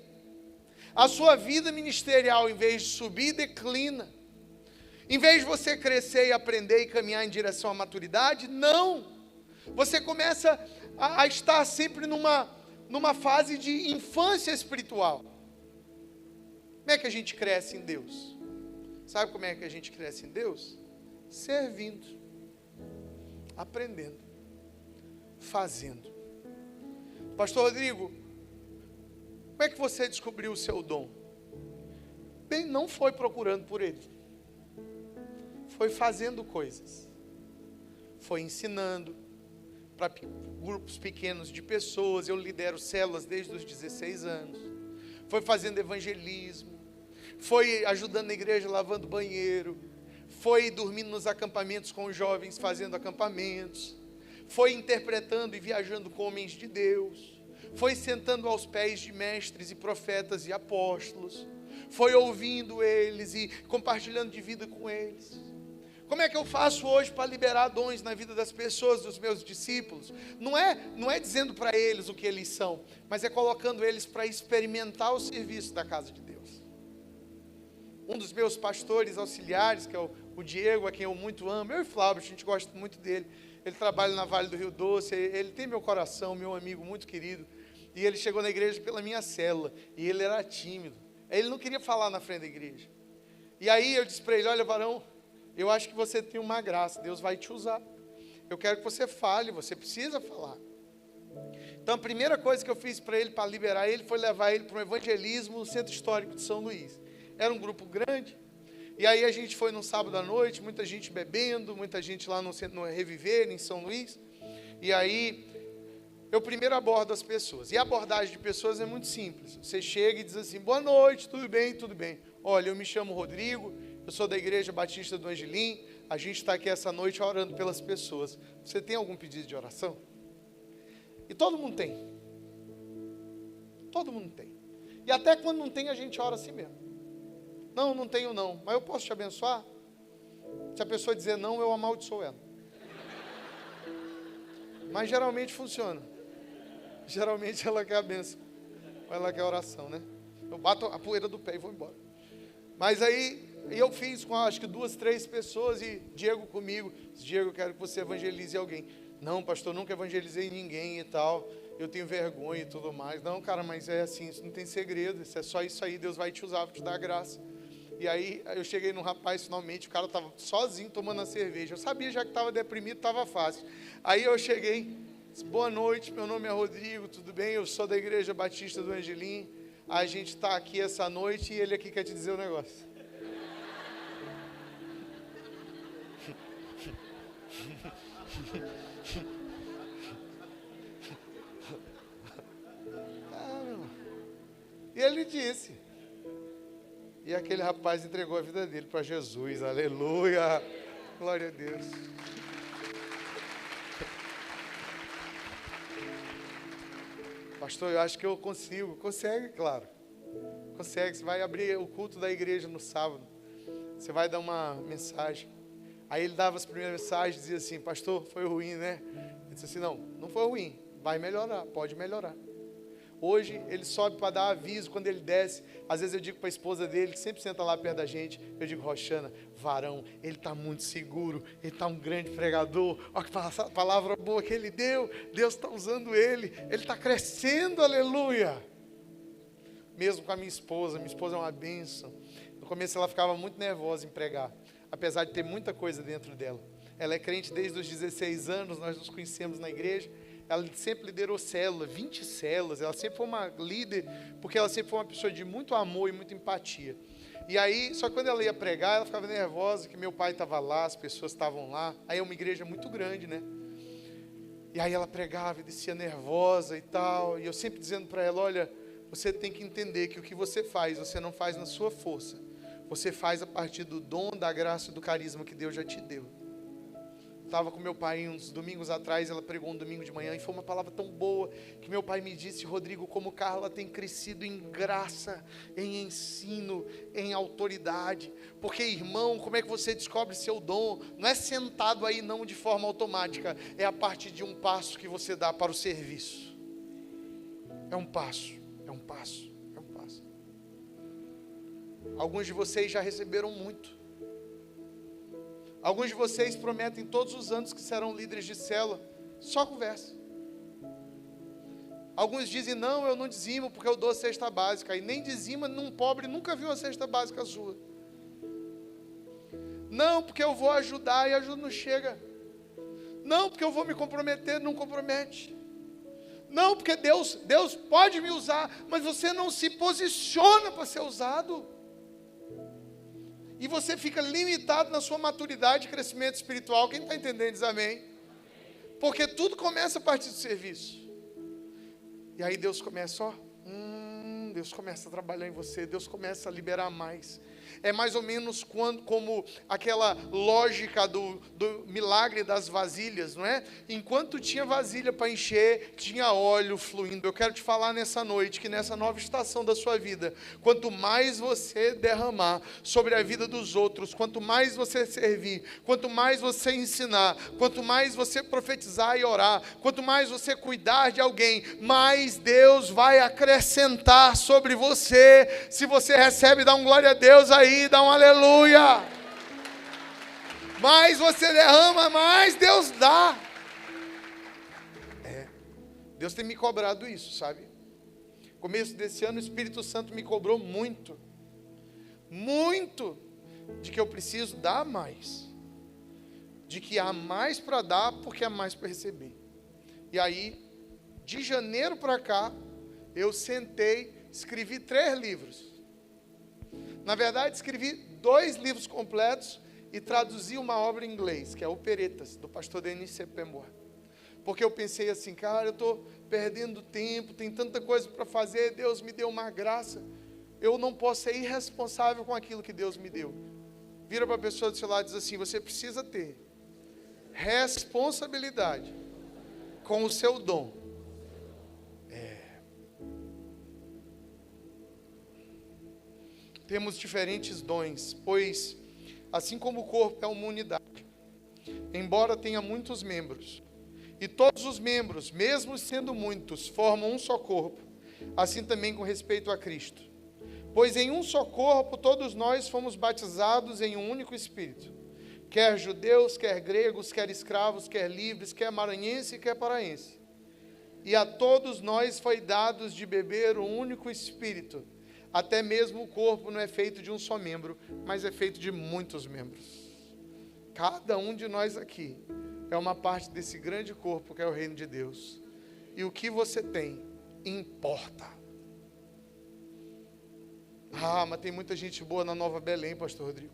A sua vida ministerial, em vez de subir, declina. Em vez de você crescer e aprender e caminhar em direção à maturidade, não. Você começa a estar sempre numa fase de infância espiritual. Como é que a gente cresce em Deus? Sabe como é que a gente cresce em Deus? Servindo, aprendendo, fazendo. Pastor Rodrigo, como é que você descobriu o seu dom? Bem, não foi procurando por ele. Foi fazendo coisas. Foi ensinando para grupos pequenos de pessoas. Eu lidero células desde os 16 anos. Foi fazendo evangelismo. Foi ajudando na igreja, lavando banheiro. Foi dormindo nos acampamentos com os jovens, fazendo acampamentos. Foi interpretando e viajando com homens de Deus. Foi sentando aos pés de mestres e profetas e apóstolos. Foi ouvindo eles e compartilhando de vida com eles. Como é que eu faço hoje para liberar dons na vida das pessoas, dos meus discípulos? Não é dizendo para eles o que eles são, mas é colocando eles para experimentar o serviço da casa de Deus. Um dos meus pastores auxiliares, que é o Diego, a quem eu muito amo, eu e Flávio, a gente gosta muito dele. Ele trabalha na Vale do Rio Doce, ele tem meu coração, meu amigo muito querido. E ele chegou na igreja pela minha célula, e ele era tímido. Ele não queria falar na frente da igreja. E aí eu disse para ele, olha varão, eu acho que você tem uma graça, Deus vai te usar. Eu quero que você fale, você precisa falar. Então a primeira coisa que eu fiz para ele, para liberar ele, foi levar ele para um evangelismo no Centro Histórico de São Luís. Era um grupo grande, e aí a gente foi num sábado à noite, muita gente bebendo, muita gente lá no Reviver, em São Luís. E aí eu primeiro abordo as pessoas. E a abordagem de pessoas é muito simples. Você chega e diz assim: boa noite, tudo bem, tudo bem. Olha, eu me chamo Rodrigo, eu sou da Igreja Batista do Angelim, a gente está aqui essa noite orando pelas pessoas. Você tem algum pedido de oração? E todo mundo tem. Todo mundo tem. E até quando não tem, a gente ora assim mesmo. Não, não tenho não, mas eu posso te abençoar? Se a pessoa dizer não, eu amaldiçoo ela. Mas geralmente funciona. Geralmente ela quer a bênção. Ou ela quer a oração, né? Eu bato a poeira do pé e vou embora. Mas aí, eu fiz com acho que 2, 3 pessoas e Diego comigo. Diego, eu quero que você evangelize alguém. Não, pastor, nunca evangelizei ninguém e tal. Eu tenho vergonha e tudo mais. Não, cara, mas é assim, isso não tem segredo. Isso é só isso aí, Deus vai te usar, vai te dar graça. E aí, eu cheguei num rapaz, finalmente, o cara estava sozinho tomando a cerveja. Eu sabia já que estava deprimido, estava fácil. Aí eu cheguei, disse: boa noite, meu nome é Rodrigo, tudo bem? Eu sou da Igreja Batista do Angelim. A gente está aqui essa noite e ele aqui quer te dizer um negócio. E ele disse. E aquele rapaz entregou a vida dele para Jesus. Aleluia. Glória a Deus. Pastor, eu acho que eu consigo. Consegue, claro. Consegue. Você vai abrir o culto da igreja no sábado. Você vai dar uma mensagem. Aí ele dava as primeiras mensagens e dizia assim: pastor, foi ruim, né? Ele disse assim: não, não foi ruim. Vai melhorar, pode melhorar. Hoje ele sobe para dar aviso quando ele desce. Às vezes eu digo para a esposa dele, que sempre senta lá perto da gente, eu digo: Roxana, varão, ele está muito seguro, ele está um grande pregador. Olha que palavra boa que ele deu. Deus está usando ele está crescendo, aleluia. Mesmo com a minha esposa é uma bênção. No começo ela ficava muito nervosa em pregar, apesar de ter muita coisa dentro dela. Ela é crente desde os 16 anos, nós nos conhecemos na igreja. Ela sempre liderou célula, 20 células. Ela sempre foi uma líder, porque ela sempre foi uma pessoa de muito amor e muita empatia. E aí, só que quando ela ia pregar, ela ficava nervosa, que meu pai estava lá, as pessoas estavam lá. Aí é uma igreja muito grande, né? E aí ela pregava e descia nervosa e tal. E eu sempre dizendo para ela: olha, você tem que entender que o que você faz, você não faz na sua força. Você faz a partir do dom, da graça e do carisma que Deus já te deu. Estava com meu pai uns domingos atrás, ela pregou um domingo de manhã e foi uma palavra tão boa que meu pai me disse: Rodrigo, como Carla tem crescido em graça, em ensino, em autoridade. Porque, irmão, como é que você descobre seu dom? Não é sentado aí não de forma automática, é a partir de um passo que você dá para o serviço. É um passo, é um passo, é um passo. Alguns de vocês já receberam muito. Alguns de vocês prometem todos os anos que serão líderes de célula. Só conversa. Alguns dizem: não, eu não dizimo porque eu dou a cesta básica. E nem dizima num pobre, nunca viu a cesta básica sua. Não, porque eu vou ajudar e a ajuda não chega. Não, porque eu vou me comprometer, não compromete. Não, porque Deus pode me usar, mas você não se posiciona para ser usado. E você fica limitado na sua maturidade e crescimento espiritual. Quem está entendendo diz amém. Porque tudo começa a partir do serviço. E aí Deus começa, Deus começa a trabalhar em você. Deus começa a liberar mais. É mais ou menos como aquela lógica do milagre das vasilhas, não é? Enquanto tinha vasilha para encher, tinha óleo fluindo. Eu quero te falar nessa noite, que nessa nova estação da sua vida, quanto mais você derramar sobre a vida dos outros, quanto mais você servir, quanto mais você ensinar, quanto mais você profetizar e orar, quanto mais você cuidar de alguém, mais Deus vai acrescentar sobre você. Se você recebe, dá um glória a Deus aí. Dá um aleluia. Mais você derrama, mais Deus dá. Deus tem me cobrado isso, sabe? Começo desse ano o Espírito Santo me cobrou muito, de que eu preciso dar mais, de que há mais para dar porque há mais para receber. E aí De janeiro para cá, eu sentei, escrevi 3 livros. Na verdade, escrevi 2 livros completos e traduzi uma obra em inglês, que é Operetas, do pastor Denis Sepemboa. Porque eu pensei assim, cara, eu estou perdendo tempo, tem tanta coisa para fazer, Deus me deu uma graça, eu não posso ser irresponsável com aquilo que Deus me deu. Vira para a pessoa do seu lado e diz assim, você precisa ter responsabilidade com o seu dom. Temos diferentes dons, pois assim como o corpo é uma unidade, embora tenha muitos membros, e todos os membros, mesmo sendo muitos, formam um só corpo, assim também com respeito a Cristo. Pois em um só corpo todos nós fomos batizados em um único Espírito, quer judeus, quer gregos, quer escravos, quer livres, quer maranhense, quer paraense. E a todos nós foi dados de beber um único Espírito. Até mesmo o corpo não é feito de um só membro, mas é feito de muitos membros. Cada um de nós aqui é uma parte desse grande corpo que é o reino de Deus. E o que você tem importa. Ah, mas tem muita gente boa na Nova Belém, pastor Rodrigo.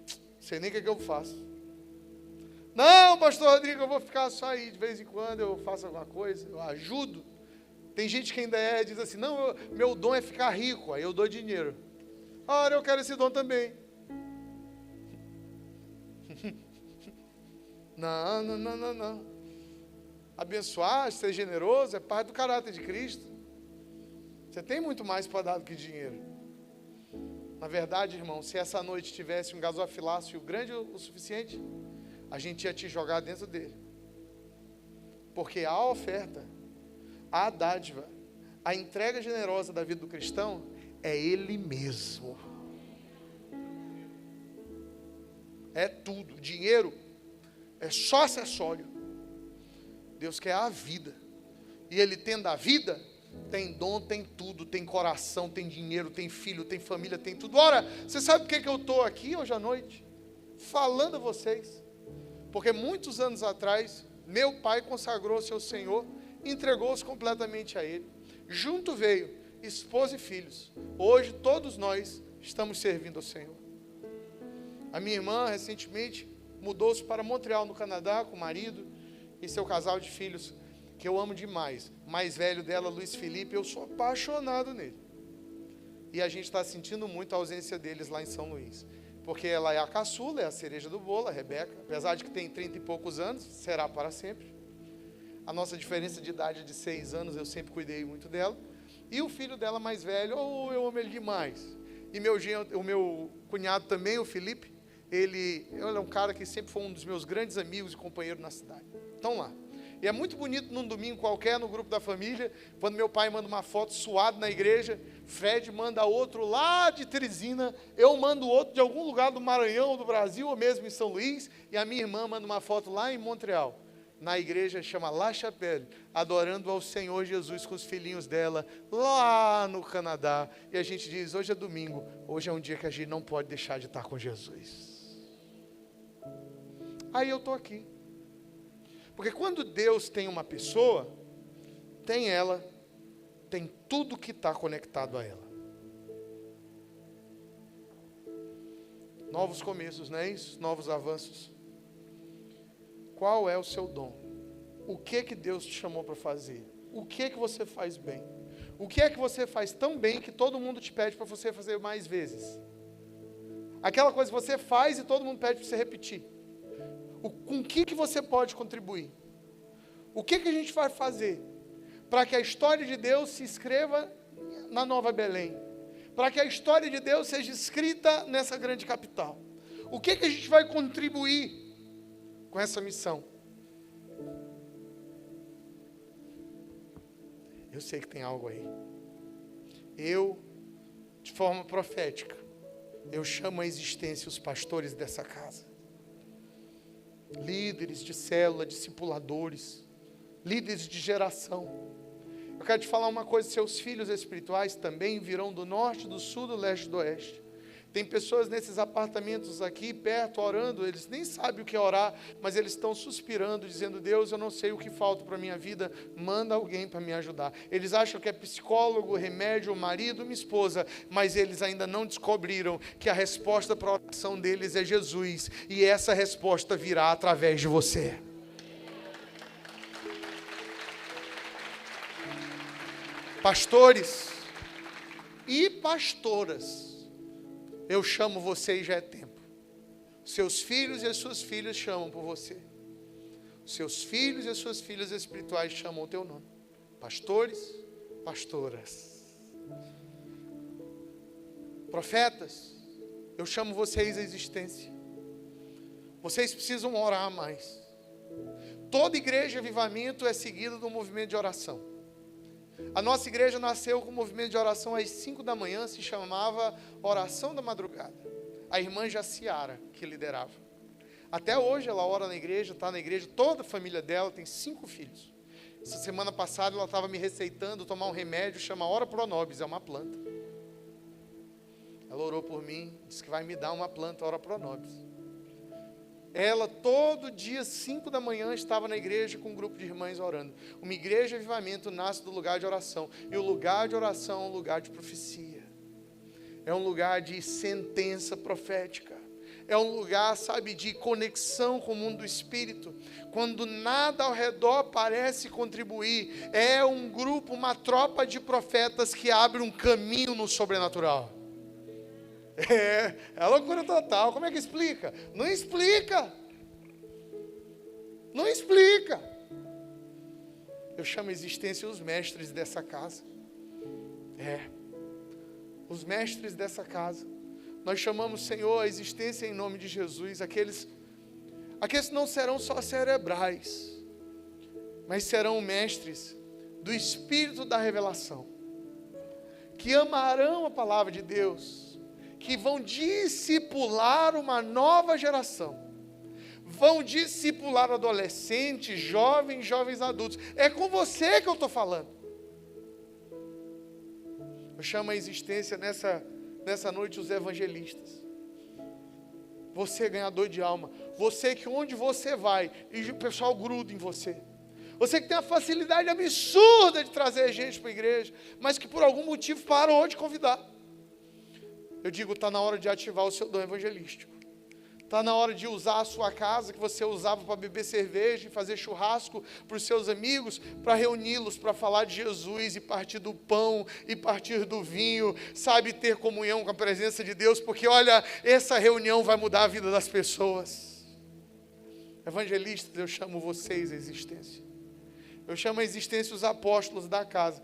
Não sei nem o que eu faço. Não, pastor Rodrigo, eu vou ficar só aí. De vez em quando eu faço alguma coisa, eu ajudo. Tem gente que ainda diz assim, não, meu dom é ficar rico, aí eu dou dinheiro. Ora, eu quero esse dom também. Não. Abençoar, ser generoso, é parte do caráter de Cristo. Você tem muito mais para dar do que dinheiro. Na verdade, irmão, se essa noite tivesse um gasofilácio grande o suficiente, a gente ia te jogar dentro dele. Porque a oferta, a dádiva, a entrega generosa da vida do cristão é Ele mesmo. É tudo. Dinheiro é só acessório. Deus quer a vida. E Ele tendo a vida, tem dom, tem tudo, tem coração, tem dinheiro, tem filho, tem família, tem tudo. Ora, você sabe por que eu estou aqui hoje à noite? Falando a vocês. Porque muitos anos atrás, meu pai consagrou-se ao Senhor, entregou-se completamente a Ele. Junto veio esposa e filhos. Hoje todos nós estamos servindo ao Senhor. A minha irmã recentemente mudou-se para Montreal, no Canadá, com o marido e seu casal de filhos, que eu amo demais. O mais velho dela, Luiz Felipe, eu sou apaixonado nele. E a gente está sentindo muito a ausência deles lá em São Luís. Porque ela é a caçula, é a cereja do bolo, a Rebeca. Apesar de que tem 30 e poucos anos, será para sempre. A nossa diferença de idade é de 6 anos, eu sempre cuidei muito dela. E o filho dela mais velho, eu amo ele demais. E o meu cunhado também, o Felipe, ele é um cara que sempre foi um dos meus grandes amigos e companheiros na cidade. Então lá. E é muito bonito num domingo qualquer, no grupo da família, quando meu pai manda uma foto suado na igreja, Fred manda outro lá de Teresina, eu mando outro de algum lugar do Maranhão, do Brasil, ou mesmo em São Luís, e a minha irmã manda uma foto lá em Montreal. Na igreja chama La Chapelle, adorando ao Senhor Jesus com os filhinhos dela, lá no Canadá. E a gente diz, hoje é domingo, hoje é um dia que a gente não pode deixar de estar com Jesus. Aí eu estou aqui. Porque quando Deus tem uma pessoa, tem ela, tem tudo que está conectado a ela. Novos começos, não é isso? Novos avanços. Qual é o seu dom? O que que Deus te chamou para fazer? O que que você faz bem? O que é que você faz tão bem que todo mundo te pede para você fazer mais vezes? Aquela coisa que você faz e todo mundo pede para você repetir. Com o que você pode contribuir? O que a gente vai fazer para que a história de Deus se escreva na Nova Belém? Para que a história de Deus seja escrita nessa grande capital? O que a gente vai contribuir com essa missão? Eu sei que tem algo aí. Eu, de forma profética, eu chamo à existência os pastores dessa casa. Líderes de célula, discipuladores, líderes de geração. Eu quero te falar uma coisa, seus filhos espirituais também virão do norte, do sul, do leste e do oeste. Tem pessoas nesses apartamentos aqui perto orando, eles nem sabem o que é orar, mas eles estão suspirando, dizendo: Deus, eu não sei o que falta para a minha vida, manda alguém para me ajudar. Eles acham que é psicólogo, remédio, marido, minha esposa, mas eles ainda não descobriram que a resposta para a oração deles é Jesus, e essa resposta virá através de você. Pastores e pastoras, eu chamo você e já é tempo. Seus filhos e as suas filhas chamam por você. Seus filhos e as suas filhas espirituais chamam o teu nome. Pastores, pastoras. Profetas, eu chamo vocês à existência. Vocês precisam orar mais. Toda igreja avivamento é seguida do movimento de oração. A nossa igreja nasceu com um movimento de oração às 5 da manhã, se chamava Oração da Madrugada. A irmã Jaciara que liderava. Até hoje ela ora na igreja, está na igreja, toda a família dela tem 5 filhos. Essa semana passada ela estava me receitando tomar um remédio, chama Ora Pronobis, é uma planta. Ela orou por mim, disse que vai me dar uma planta Ora Pronobis. Ela, todo dia, 5 da manhã, estava na igreja com um grupo de irmãs orando. Uma igreja de avivamento nasce do lugar de oração. E o lugar de oração é um lugar de profecia. É um lugar de sentença profética. É um lugar, sabe, de conexão com o mundo do Espírito. Quando nada ao redor parece contribuir, é um grupo, uma tropa de profetas que abre um caminho no sobrenatural. É loucura total. Como é que explica? Não explica. Não explica. Eu chamo a existência os mestres dessa casa. Os mestres dessa casa. Nós chamamos, Senhor, a existência em nome de Jesus. Aqueles não serão só cerebrais, mas serão mestres do Espírito da revelação, que amarão a palavra de Deus, que vão discipular uma nova geração, vão discipular adolescentes, jovens adultos. É com você que eu estou falando. Eu chamo a existência nessa noite os evangelistas. Você ganhador de alma, você que onde você vai, e o pessoal gruda em você. Você que tem a facilidade absurda de trazer gente para a igreja, mas que por algum motivo parou de convidar. Eu digo, está na hora de ativar o seu dom evangelístico. Está na hora de usar a sua casa, que você usava para beber cerveja e fazer churrasco para os seus amigos, para reuni-los, para falar de Jesus e partir do pão e partir do vinho, sabe, ter comunhão com a presença de Deus, porque olha, essa reunião vai mudar a vida das pessoas. Evangelistas, eu chamo vocês à existência. Eu chamo à existência os apóstolos da casa.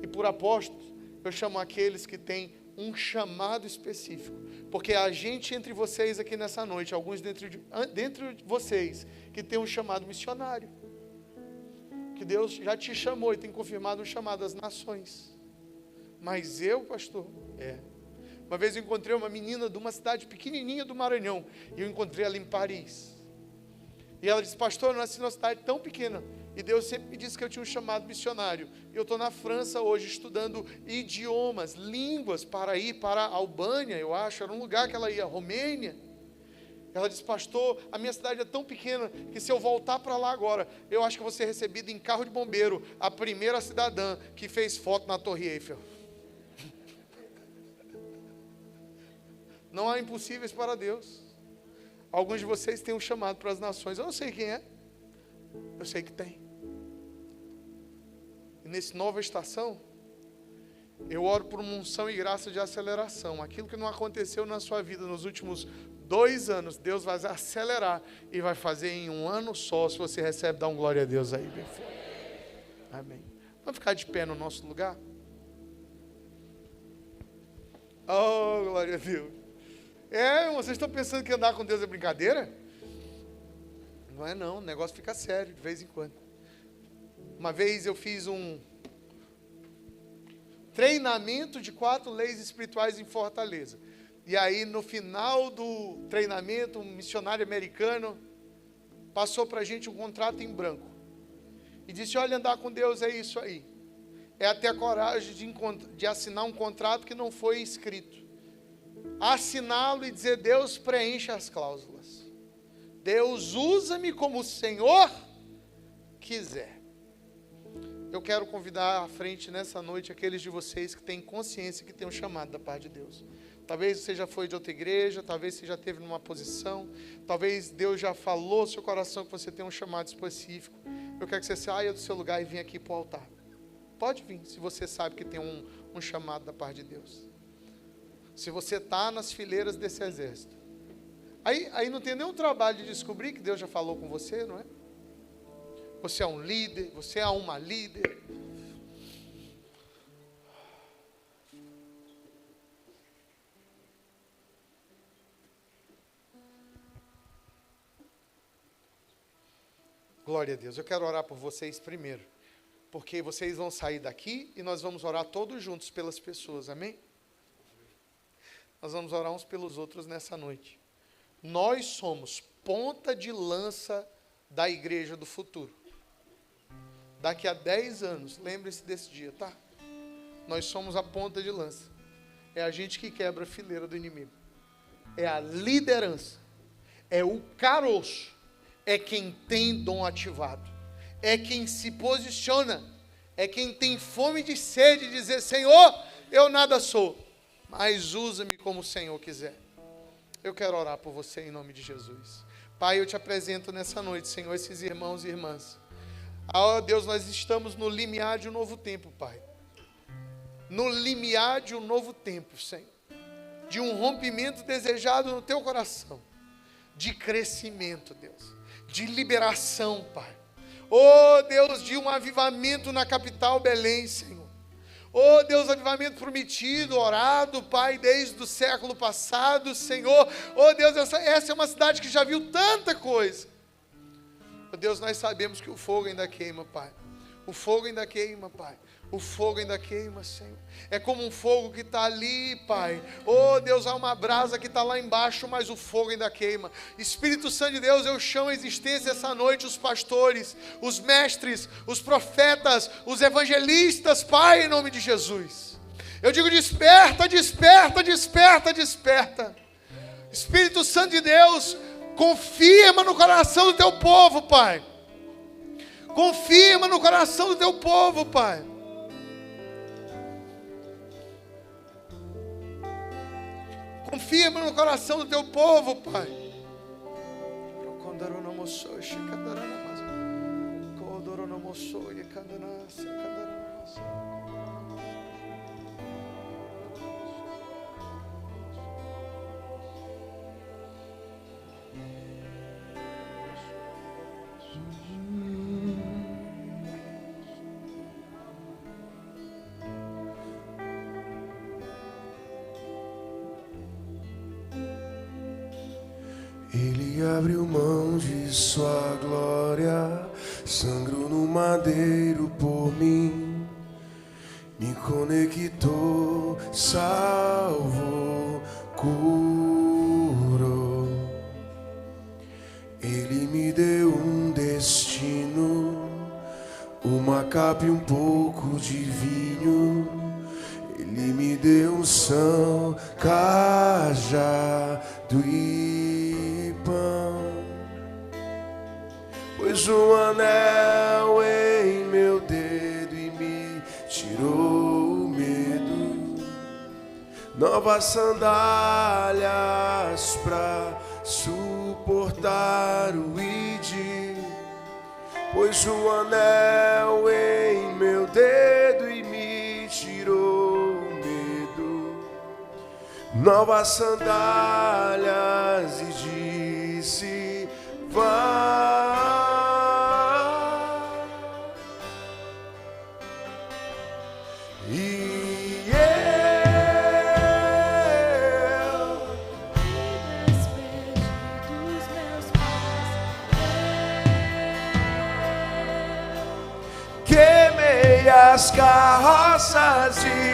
E por apóstolos, eu chamo aqueles que têm um chamado específico, porque há gente entre vocês aqui nessa noite, alguns dentro de vocês, que tem um chamado missionário, que Deus já te chamou e tem confirmado um chamado às nações. Mas eu, pastor, uma vez eu encontrei uma menina de uma cidade pequenininha do Maranhão, e eu encontrei ela em Paris, e ela disse: pastor, eu nasci numa cidade tão pequena, e Deus sempre me disse que eu tinha um chamado missionário. E eu estou na França hoje estudando idiomas, línguas, para ir para a Albânia, eu acho, era um lugar que ela ia, Romênia. Ela disse: pastor, a minha cidade é tão pequena que se eu voltar para lá agora, eu acho que vou ser recebida em carro de bombeiro, a primeira cidadã que fez foto na Torre Eiffel. Não há impossíveis para Deus. Alguns de vocês têm um chamado para as nações, eu não sei quem é. Eu sei que tem. E nessa nova estação, eu oro por uma unção e graça de aceleração. Aquilo que não aconteceu na sua vida nos últimos 2 anos, Deus vai acelerar e vai fazer em 1 ano só. Se você recebe, dá um glória a Deus aí, bem forte. Amém. Vamos ficar de pé no nosso lugar? Oh, glória a Deus. Vocês estão pensando que andar com Deus é brincadeira? Não é não, o negócio fica sério de vez em quando. Uma vez eu fiz um treinamento de 4 leis espirituais em Fortaleza. E aí no final do treinamento, um missionário americano passou para a gente um contrato em branco. E disse: olha, andar com Deus é isso aí. É ter a coragem de assinar um contrato que não foi escrito. assiná-lo e dizer: Deus, preencha as cláusulas. Deus, usa-me como o Senhor quiser. Eu quero convidar à frente nessa noite aqueles de vocês que têm consciência que têm um chamado da parte de Deus. Talvez você já foi de outra igreja, talvez você já esteve numa posição, talvez Deus já falou no seu coração que você tem um chamado específico. Eu quero que você saia do seu lugar e venha aqui para o altar. Pode vir, se você sabe que tem um chamado da parte de Deus. Se você está nas fileiras desse exército. Aí não tem nenhum trabalho de descobrir que Deus já falou com você, não é? Você é um líder, você é uma líder. Glória a Deus. Eu quero orar por vocês primeiro, porque vocês vão sair daqui e nós vamos orar todos juntos pelas pessoas, amém? Nós vamos orar uns pelos outros nessa noite. Nós somos ponta de lança da igreja do futuro. Daqui a 10 anos, lembre-se desse dia, tá? Nós somos a ponta de lança. É a gente que quebra a fileira do inimigo. É a liderança. É o caroço. É quem tem dom ativado. É quem se posiciona. É quem tem fome de sede de dizer: Senhor, eu nada sou, mas usa-me como o Senhor quiser. Eu quero orar por você em nome de Jesus. Pai, eu te apresento nessa noite, Senhor, esses irmãos e irmãs. Ah, Deus, nós estamos no limiar de um novo tempo, Pai. No limiar de um novo tempo, Senhor. De um rompimento desejado no teu coração. De crescimento, Deus. De liberação, Pai. Oh, Deus, de um avivamento na capital Belém, Senhor. Oh, Deus, avivamento prometido, orado, Pai, desde o século passado, Senhor. Oh, Deus, essa é uma cidade que já viu tanta coisa. Oh, Deus, nós sabemos que o fogo ainda queima, Pai. O fogo ainda queima, Pai. O fogo ainda queima, Senhor. É como um fogo que está ali, Pai. Oh, Deus, há uma brasa que está lá embaixo, mas o fogo ainda queima. Espírito Santo de Deus, eu chamo à existência essa noite os pastores, os mestres, os profetas, os evangelistas, Pai, em nome de Jesus. Eu digo: desperta, desperta, desperta, desperta. Espírito Santo de Deus, confirma no coração do teu povo, Pai. Confirma no coração do teu povo, Pai. Confirma no coração do teu povo, Pai. Ele abriu mão de sua glória, sangrou no madeiro por mim, me conectou, salvou, curou. Ele me deu um destino, uma capa e um pouco de vinho. Ele me deu unção, cajado e pão. Pôs um anel em meu dedo e me tirou o medo. Novas sandálias pra suportar o id. Pôs um anel em meu dedo e me tirou novas sandálias e disse: vá. E eu me despedi dos meus pais. queimei as carroças e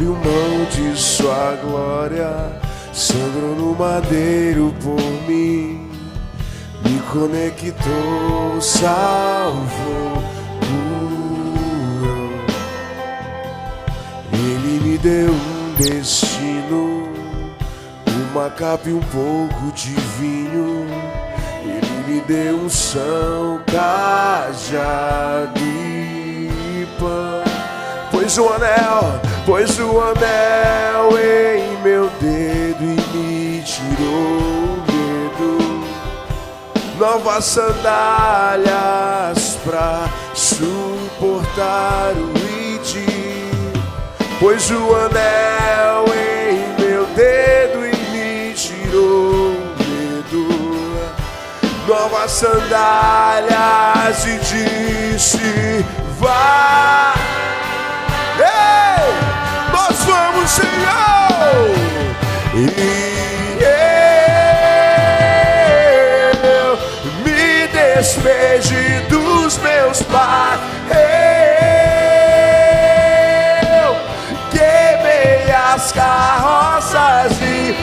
abriu mão de sua glória, sangrou no madeiro por mim, me conectou, salvou, curou. Ele me deu um destino, uma capa e um pouco de vinho. Ele me deu unção, cajado e pão. Pôs o anel em meu dedo e me tirou o medo. Novas sandálias pra suportar o id. Pôs o anel em meu dedo e me tirou o medo. Novas sandálias e disse: vá. Ei, nós vamos, Senhor. E eu me despedi dos meus pais. Eu queimei as carroças e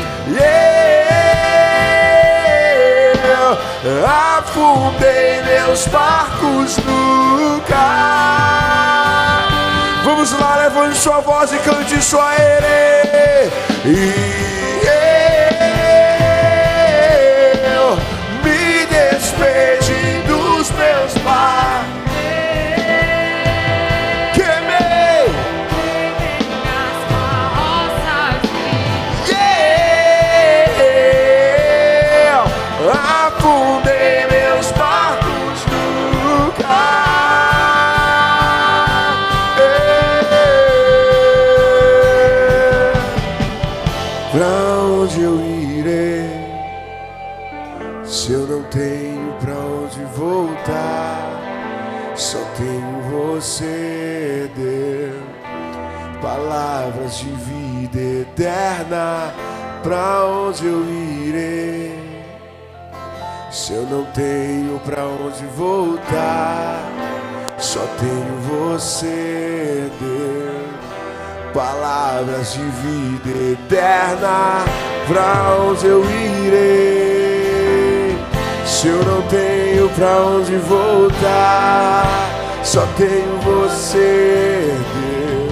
eu afundei meus barcos no cais. Vamos lá, levante sua voz e cante só a Ele. E eu me despedi dos meus pais. Queimei as carroças eu afundei meus barcos no cais. Pra onde eu irei, se eu não tenho pra onde voltar? Só tenho você, Deus. Palavras de vida eterna. Pra onde eu irei, se eu não tenho pra onde voltar? Só tenho você, Deus. Palavras de vida eterna. Pra onde eu irei, se eu não tenho pra onde voltar? Só tenho você, Deus.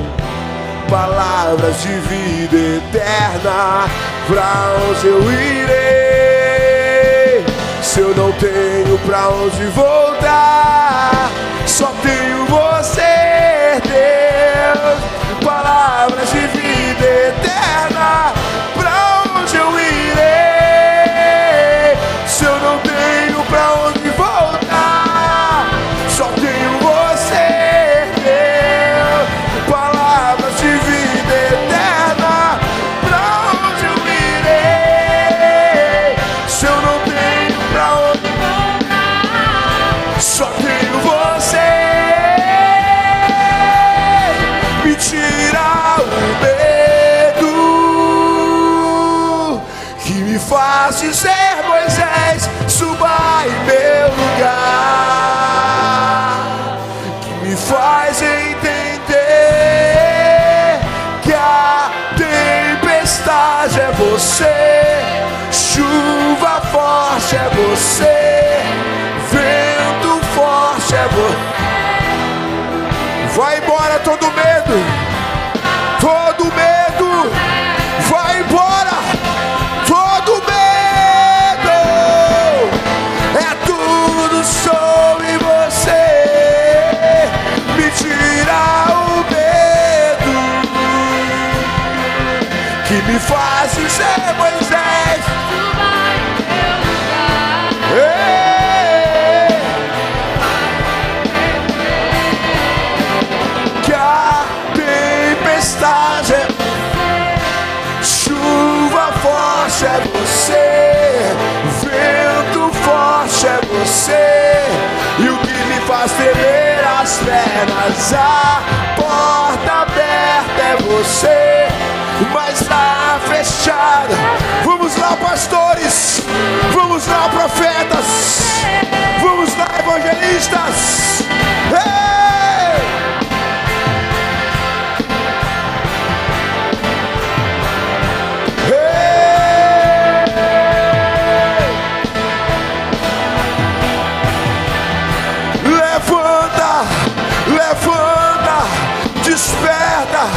Palavras de vida eterna. Pra onde eu irei, se eu não tenho pra onde voltar? Só tenho você, Deus. Palavras de vida eterna. Pra onde eu irei, se eu não tenho pra onde voltar? Só tenho você, Deus. Palavras de vida eterna. Pra onde eu irei, se eu não tenho pra onde voltar? Só tenho você. Me tira o medo que me faz dizer: Moisés, suba em meu lugar. Que me faz entender que a tempestade é você, chuva forte é você, vento forte é você. Vai embora todo medo, todo medo, vai embora, todo medo, é tudo sobre você, me tira o medo, que me faz dizer: Moisés, suba em meu lugar. Que a tempestade é chuva forte é você, vento forte é você, e o que me faz tremer as pernas, a porta aberta é você, mas tá fechada. Vamos lá, pastores, vamos lá, profetas, vamos lá, evangelistas. Ei! desperta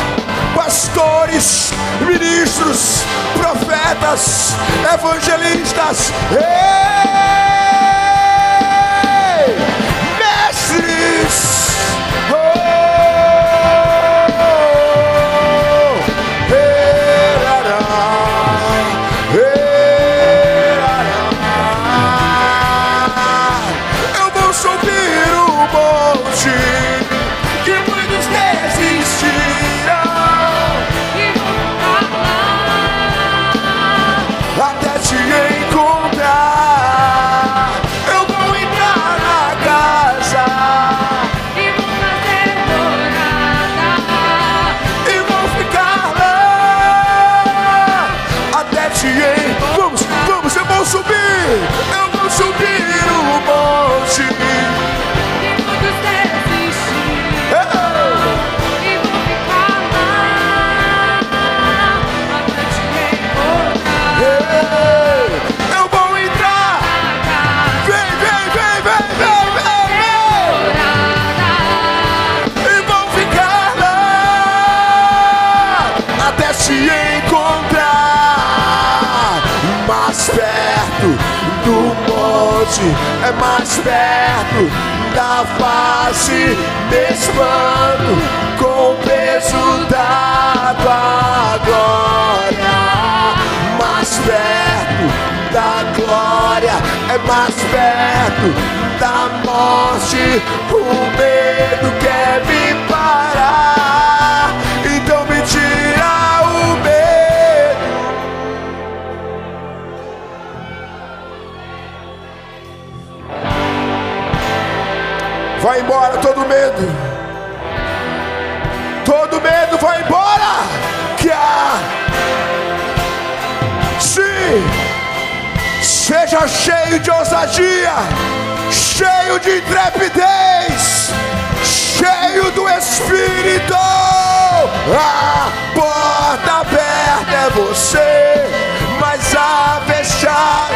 pastores, ministros, profetas, evangelistas, mestres. Eu vou subir o monte que muitos desistirão, até te encontrar. Eu vou entrar na casa e vou fazer morada, e vou ficar lá até te encontrar. Vamos, eu vou subir. Eu vou subir o monte. e muitos desistirão, e vou ficar lá até te encontrar. Eu vou entrar. Vem. E vou ficar lá até te encontrar. Mais perto do monte, é mais perto da face, me expando com o peso da tua glória. Mais perto da glória, é mais perto da morte. O medo quer me parar, então me tira o medo. Vai embora todo medo. Todo medo vai embora. Que sim, seja cheio de ousadia, cheio de intrepidez, cheio do Espírito. A porta aberta é você, mas a fechada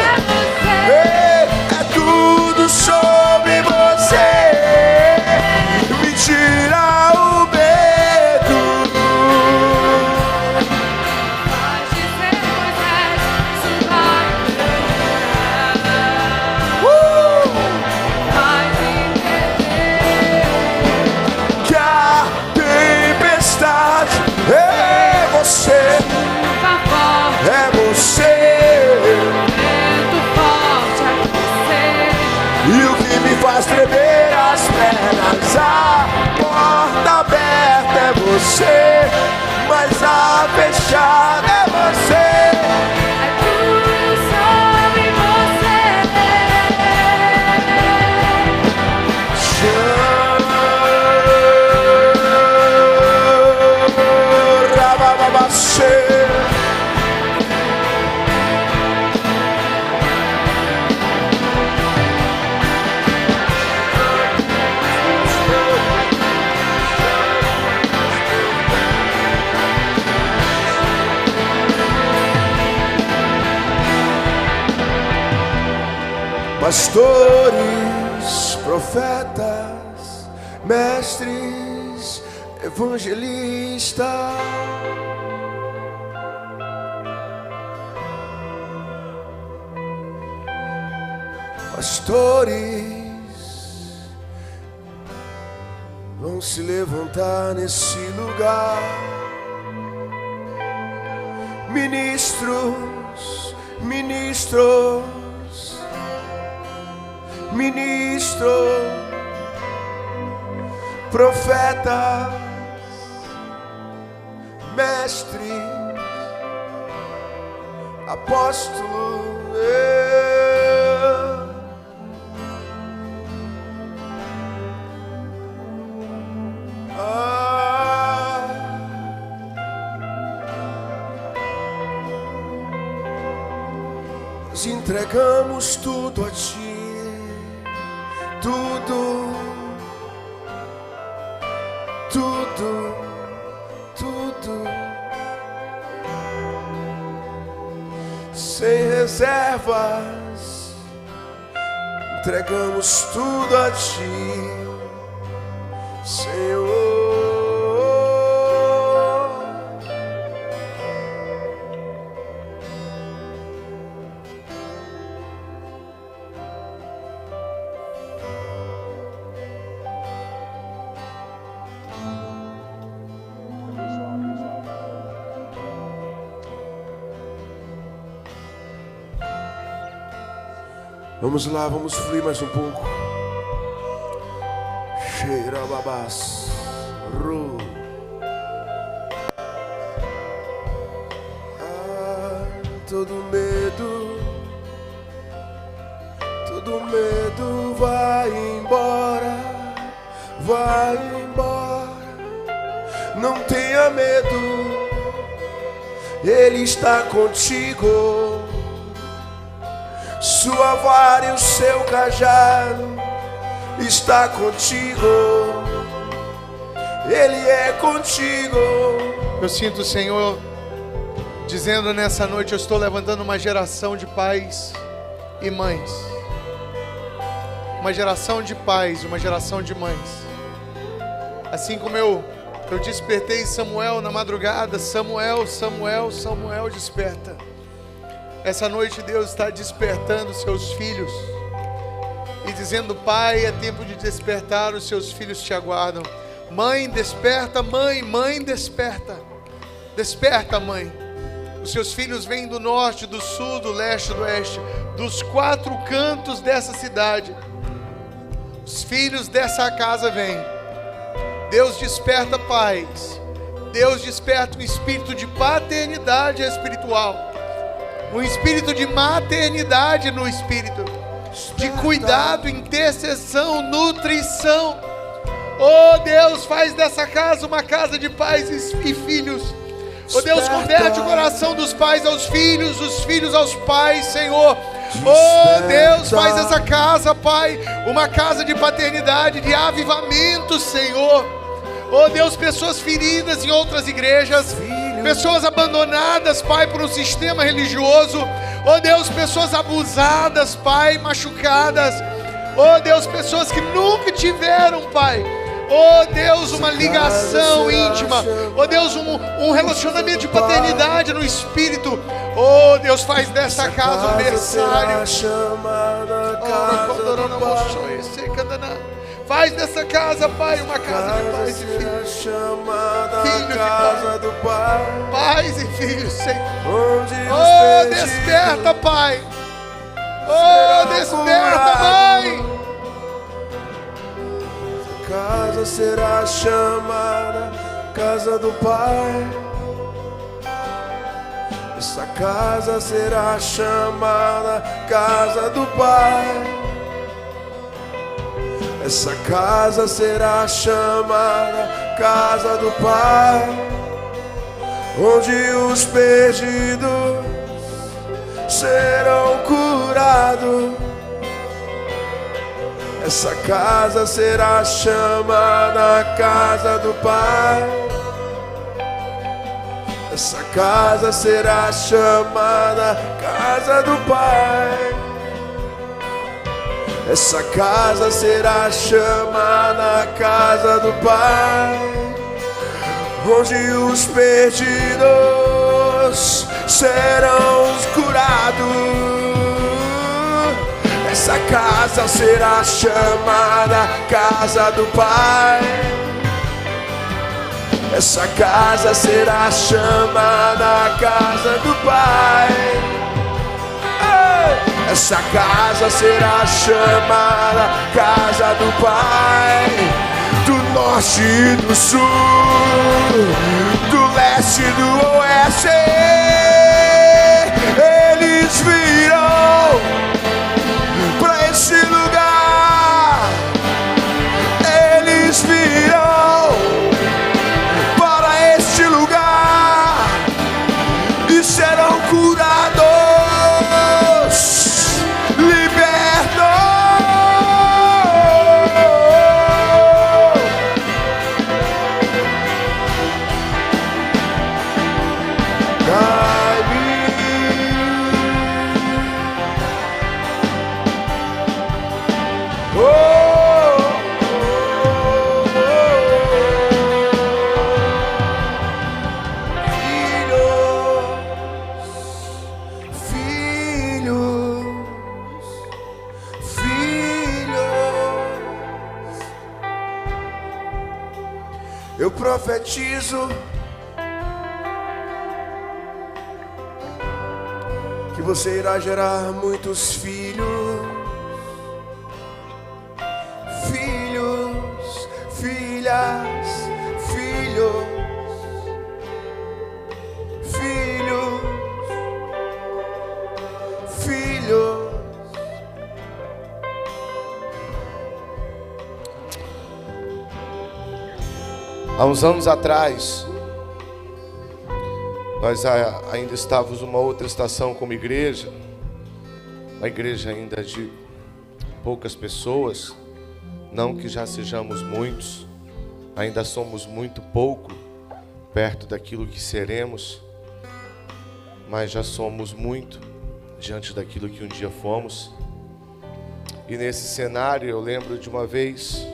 é tudo sobre você. Me tira o medo. Faz dizer Moisés, isso vai faz entender Que a tempestade é você, chuva forte, é você. vento forte é você. E o que me faz tremer as pernas, a porta aberta é você, mas a fechada é você. É tudo sobre você. Rabababacê. Pastores, profetas, mestres, evangelistas, pastores vão se levantar nesse lugar. Ministros, profetas, mestres, apóstolos, nós entregamos tudo a Ti, tudo. Sem reservas, entregamos tudo a Ti, Senhor. Vamos lá, vamos fluir mais um pouco. Cheira babás. Todo medo vai embora, vai embora. Não tenha medo, Ele está contigo. Sua vara e o seu cajado está contigo. Ele é contigo. Eu sinto o Senhor dizendo nessa noite: eu estou levantando uma geração de pais e mães. Uma geração de pais e uma geração de mães. Assim como eu despertei Samuel na madrugada. Samuel, Samuel, Samuel, desperta. Essa noite Deus está despertando seus filhos e dizendo: pai, é tempo de despertar, os seus filhos te aguardam. Mãe, desperta, mãe, mãe, desperta. Desperta, mãe. Os seus filhos vêm do norte, do sul, do leste, do oeste, dos 4 cantos dessa cidade. Os filhos dessa casa vêm. Deus desperta pais. Deus desperta um espírito de paternidade espiritual. Um espírito de maternidade no espírito. De cuidado, intercessão, nutrição. Oh Deus, faz dessa casa uma casa de pais e filhos. Oh Deus, converte o coração dos pais aos filhos, dos filhos aos pais, Senhor. Oh Deus, faz essa casa, Pai, uma casa de paternidade, de avivamento, Senhor. Oh Deus, pessoas feridas em outras igrejas, pessoas abandonadas, Pai, por um sistema religioso. Oh Deus, pessoas abusadas, Pai, machucadas. Oh Deus, pessoas que nunca tiveram, Pai, oh Deus, uma ligação íntima. Oh Deus, um relacionamento de paternidade no Espírito. Oh Deus, faz dessa casa um berçário. Faz dessa casa, Pai, uma casa de pais e filhos. Filhos de pai. Pais e filhos, Senhor. Oh, desperta, Pai. Oh, desperta, Mãe. Casa será chamada casa do Pai. Essa casa será chamada casa do Pai. Essa casa será chamada casa do Pai, onde os perdidos serão curados. Essa casa será chamada casa do Pai. Essa casa será chamada casa do Pai. Essa casa será chamada casa do Pai, onde os perdidos serão curados. Essa casa será chamada casa do Pai. Essa casa será chamada casa do Pai. Essa casa será chamada casa do Pai. Do norte e do sul, do leste e do oeste, eles virão para esse lugar. Eles virão para este lugar e serão curados. Eu profetizo que você irá gerar muitos filhos. filhas, filhos, filhos, filhos. Há uns anos atrás, nós ainda estávamos numa outra estação como igreja, uma igreja ainda de poucas pessoas, não que já sejamos muitos, ainda somos muito pouco perto daquilo que seremos, mas já somos muito diante daquilo que um dia fomos. E nesse cenário eu lembro de uma vez,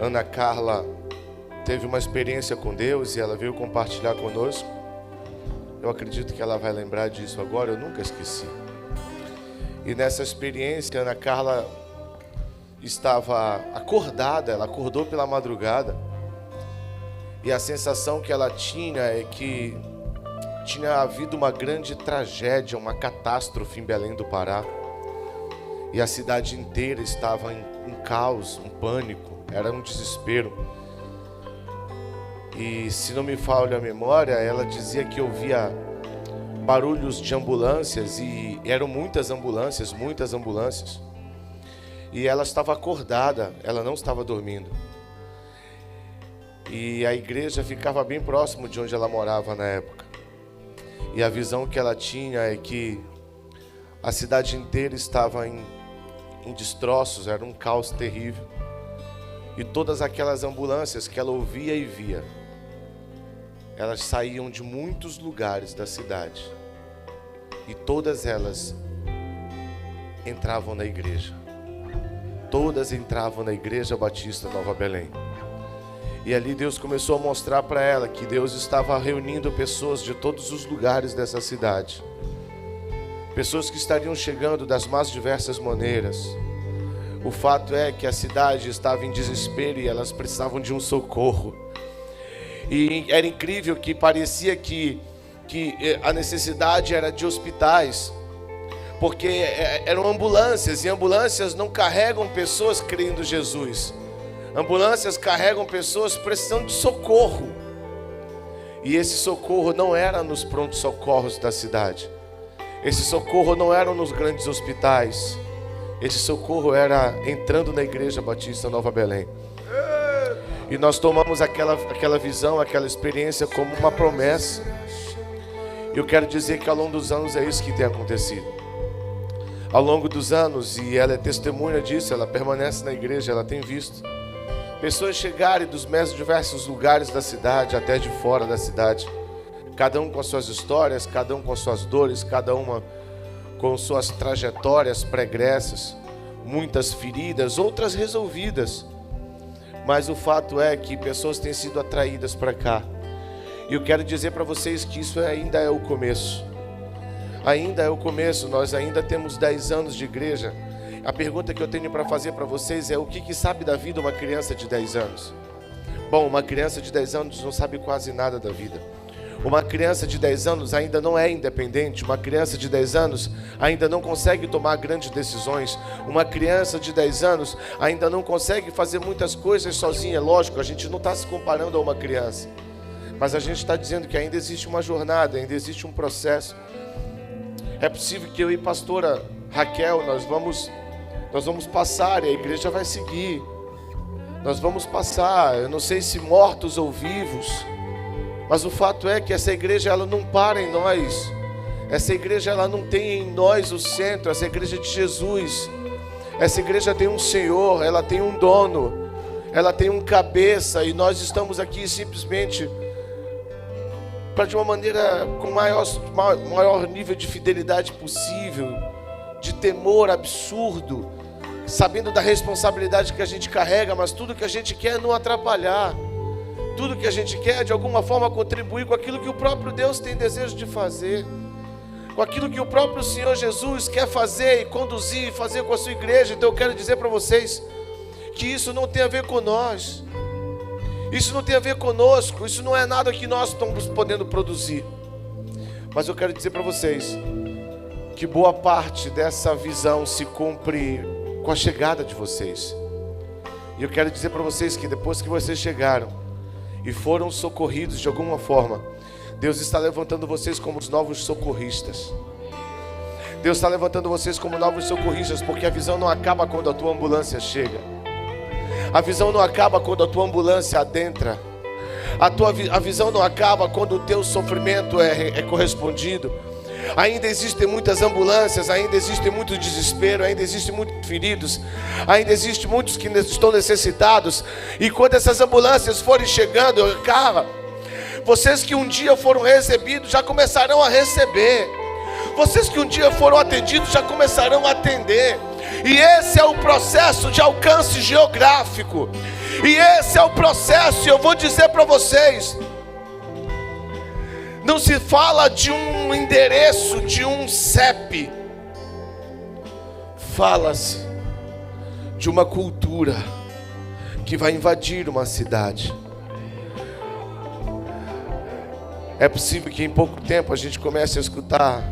Ana Carla teve uma experiência com Deus e ela veio compartilhar conosco. Eu acredito que ela vai lembrar disso agora, eu nunca esqueci. E nessa experiência, Ana Carla estava acordada, ela acordou pela madrugada. E a sensação que ela tinha é que tinha havido uma grande tragédia, uma catástrofe em Belém do Pará. E a cidade inteira estava em caos, um pânico, era um desespero. E se não me falha a memória, ela dizia que ouvia barulhos de ambulâncias, e eram muitas ambulâncias. E ela estava acordada, ela não estava dormindo. E a igreja ficava bem próximo de onde ela morava na época. E a visão que ela tinha é que a cidade inteira estava em destroços, era um caos terrível. E todas aquelas ambulâncias que ela ouvia e via, elas saíam de muitos lugares da cidade. E todas elas entravam na igreja. Todas entravam na Igreja Batista Nova Belém. E ali Deus começou a mostrar para ela que Deus estava reunindo pessoas de todos os lugares dessa cidade. Pessoas que estariam chegando das mais diversas maneiras. O fato é que a cidade estava em desespero e elas precisavam de um socorro. E era incrível que parecia que a necessidade era de hospitais, porque eram ambulâncias, e ambulâncias não carregam pessoas crendo em Jesus. Ambulâncias carregam pessoas precisando de socorro. E esse socorro não era nos prontos-socorros da cidade. Esse socorro não era nos grandes hospitais. Esse socorro era entrando na Igreja Batista Nova Belém. E nós tomamos aquela visão, aquela experiência como uma promessa. E eu quero dizer que ao longo dos anos é isso que tem acontecido. Ao longo dos anos, e ela é testemunha disso, ela permanece na igreja, ela tem visto pessoas chegarem dos mais diversos lugares da cidade, até de fora da cidade. Cada um com as suas histórias, cada um com as suas dores, cada uma com suas trajetórias pregressas. Muitas feridas, outras resolvidas. Mas o fato é que pessoas têm sido atraídas para cá. E eu quero dizer para vocês que isso ainda é o começo. Ainda é o começo, nós ainda temos 10 anos de igreja. A pergunta que eu tenho para fazer para vocês é: o que sabe da vida uma criança de 10 anos? Bom, uma criança de 10 anos não sabe quase nada da vida. Uma criança de 10 anos ainda não é independente. Uma criança de 10 anos ainda não consegue tomar grandes decisões. Uma criança de 10 anos ainda não consegue fazer muitas coisas sozinha. Lógico, a gente não está se comparando a uma criança, mas a gente está dizendo que ainda existe uma jornada, ainda existe um processo. É possível que eu e pastora Raquel, nós vamos passar e a igreja vai seguir. Nós vamos passar, eu não sei se mortos ou vivos, mas o fato é que essa igreja ela não para em nós. Essa igreja ela não tem em nós o centro. Essa igreja é de Jesus. Essa igreja tem um Senhor, ela tem um dono, ela tem um cabeça, e nós estamos aqui simplesmente para, de uma maneira com maior nível de fidelidade possível, de temor absurdo, sabendo da responsabilidade que a gente carrega, mas tudo que a gente quer é não atrapalhar. Tudo que a gente quer é de alguma forma contribuir com aquilo que o próprio Deus tem desejo de fazer, com aquilo que o próprio Senhor Jesus quer fazer e conduzir e fazer com a sua igreja. Então eu quero dizer para vocês que isso não tem a ver com nós, isso não tem a ver conosco, isso não é nada que nós estamos podendo produzir. Mas eu quero dizer para vocês que boa parte dessa visão se cumpre com a chegada de vocês. E eu quero dizer para vocês que depois que vocês chegaram e foram socorridos de alguma forma, Deus está levantando vocês como os novos socorristas. Deus está levantando vocês como novos socorristas, porque a visão não acaba quando a tua ambulância chega. A visão não acaba quando a tua ambulância adentra. A visão não acaba quando o teu sofrimento é correspondido. Ainda existem muitas ambulâncias, ainda existe muito desespero, ainda existem muitos feridos, ainda existem muitos que estão necessitados. E quando essas ambulâncias forem chegando, cara, vocês que um dia foram recebidos já começarão a receber. Vocês que um dia foram atendidos já começarão a atender. E esse é o processo de alcance geográfico. E esse é o processo, e eu vou dizer para vocês, não se fala de um endereço, de um CEP. Fala-se de uma cultura que vai invadir uma cidade. É possível que em pouco tempo a gente comece a escutar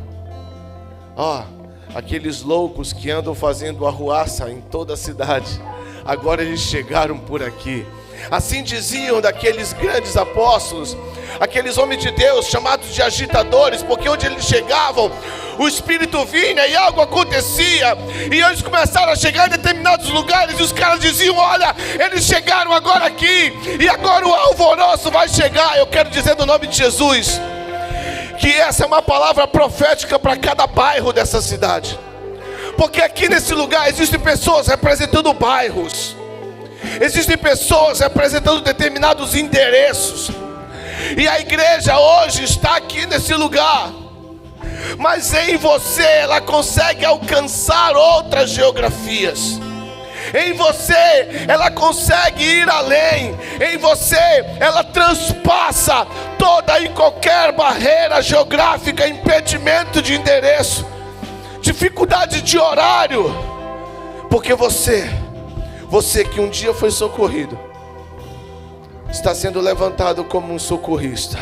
aqueles loucos que andam fazendo arruaça em toda a cidade, agora eles chegaram por aqui. Assim diziam daqueles grandes apóstolos, aqueles homens de Deus chamados de agitadores, porque onde eles chegavam, o Espírito vinha e algo acontecia, e eles começaram a chegar em determinados lugares, e os caras diziam: olha, eles chegaram agora aqui, e agora o alvoroço vai chegar. Eu quero dizer no nome de Jesus, que essa é uma palavra profética para cada bairro dessa cidade, porque aqui nesse lugar existem pessoas representando bairros, existem pessoas representando determinados endereços, e a igreja hoje está aqui nesse lugar, mas em você ela consegue alcançar outras geografias. Em você ela consegue ir além. Em você ela transpassa toda e qualquer barreira geográfica, impedimento de endereço, dificuldade de horário. Porque você que um dia foi socorrido, está sendo levantado como um socorrista.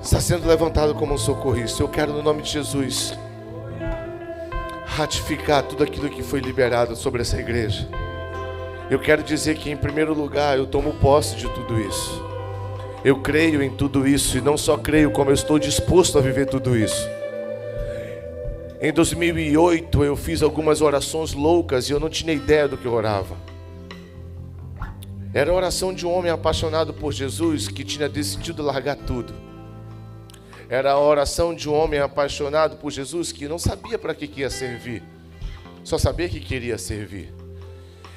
Está sendo levantado como um socorrista. Eu quero, no nome de Jesus, ratificar tudo aquilo que foi liberado sobre essa igreja. Eu quero dizer que, em primeiro lugar, eu tomo posse de tudo isso. Eu creio em tudo isso, e não só creio, como eu estou disposto a viver tudo isso. Em 2008 eu fiz algumas orações loucas e eu não tinha ideia do que eu orava. Era a oração de um homem apaixonado por Jesus que tinha decidido largar tudo. Era a oração de um homem apaixonado por Jesus que não sabia para que ia servir, só sabia que queria servir.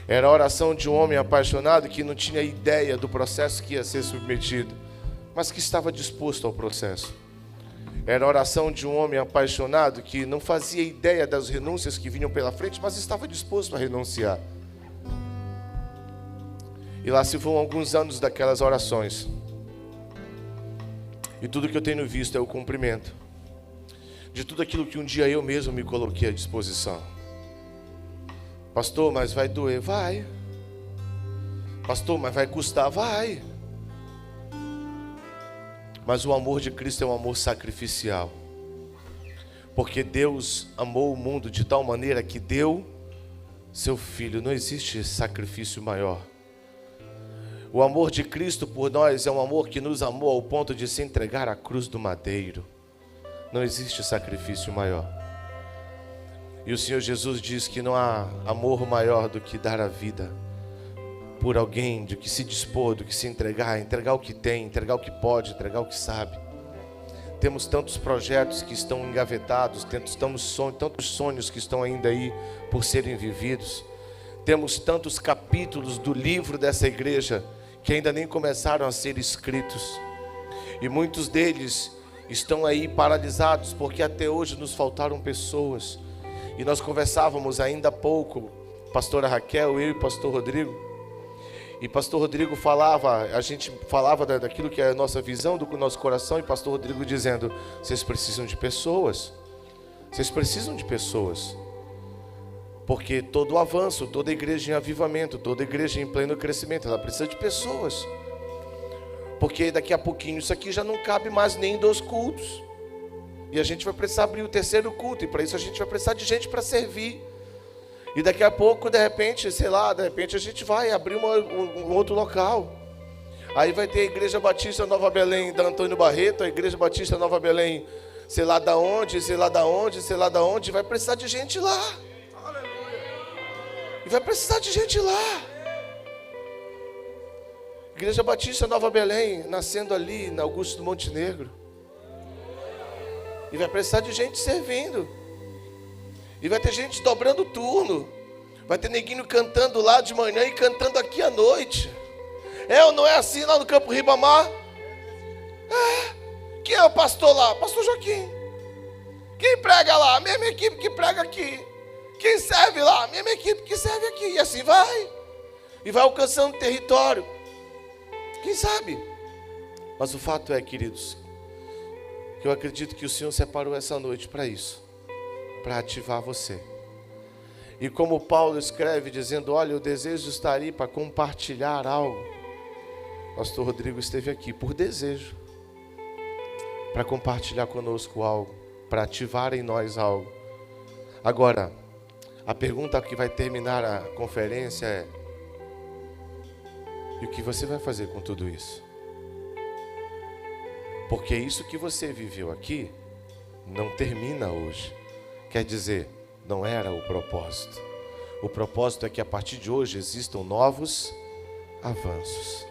Era a oração de um homem apaixonado que não tinha ideia do processo que ia ser submetido, mas que estava disposto ao processo. Era a oração de um homem apaixonado que não fazia ideia das renúncias que vinham pela frente, mas estava disposto a renunciar. E lá se vão alguns anos daquelas orações. E tudo que eu tenho visto é o cumprimento de tudo aquilo que um dia eu mesmo me coloquei à disposição. Pastor, mas vai doer? Vai. Pastor, mas vai custar? Vai. Mas o amor de Cristo é um amor sacrificial. Porque Deus amou o mundo de tal maneira que deu seu Filho. Não existe sacrifício maior. O amor de Cristo por nós é um amor que nos amou ao ponto de se entregar à cruz do madeiro. Não existe sacrifício maior. E o Senhor Jesus diz que não há amor maior do que dar a vida por alguém, do que se dispor, do que se entregar o que tem, entregar o que pode, entregar o que sabe. Temos tantos projetos que estão engavetados, tantos sonhos que estão ainda aí por serem vividos. Temos tantos capítulos do livro dessa igreja que ainda nem começaram a ser escritos. E muitos deles estão aí paralisados porque até hoje nos faltaram pessoas. E nós conversávamos ainda há pouco, pastora Raquel, eu e pastor Rodrigo. E pastor Rodrigo falava, a gente falava daquilo que é a nossa visão, do nosso coração. E pastor Rodrigo dizendo: vocês precisam de pessoas. Vocês precisam de pessoas. Porque todo avanço, toda igreja em avivamento, toda igreja em pleno crescimento, ela precisa de pessoas. Porque daqui a pouquinho isso aqui já não cabe mais nem em 2 cultos. E a gente vai precisar abrir o 3º culto. E para isso a gente vai precisar de gente para servir. E daqui a pouco, de repente, sei lá, de repente a gente vai abrir um outro local. Aí vai ter a Igreja Batista Nova Belém da Antônio Barreto, a Igreja Batista Nova Belém, sei lá da onde, sei lá da onde, sei lá da onde. Vai precisar de gente lá. E vai precisar de gente lá. Igreja Batista Nova Belém, nascendo ali na Augusto do Montenegro. E vai precisar de gente servindo. E vai ter gente dobrando turno. Vai ter neguinho cantando lá de manhã e cantando aqui à noite. É ou não é assim lá no Campo Ribamar? É. Quem é o pastor lá? Pastor Joaquim. Quem prega lá? A mesma equipe que prega aqui. Quem serve lá? A mesma equipe que serve aqui. E assim vai. E vai alcançando território. Quem sabe? Mas o fato é, queridos, que eu acredito que o Senhor separou essa noite para isso. Para ativar você. E como Paulo escreve dizendo, olha, eu desejo estar aí para compartilhar algo. Pastor Rodrigo esteve aqui por desejo. Para compartilhar conosco algo. Para ativar em nós algo. Agora, a pergunta que vai terminar a conferência é, e o que você vai fazer com tudo isso? Porque isso que você viveu aqui não termina hoje. Quer dizer, não era o propósito. O propósito é que a partir de hoje existam novos avanços.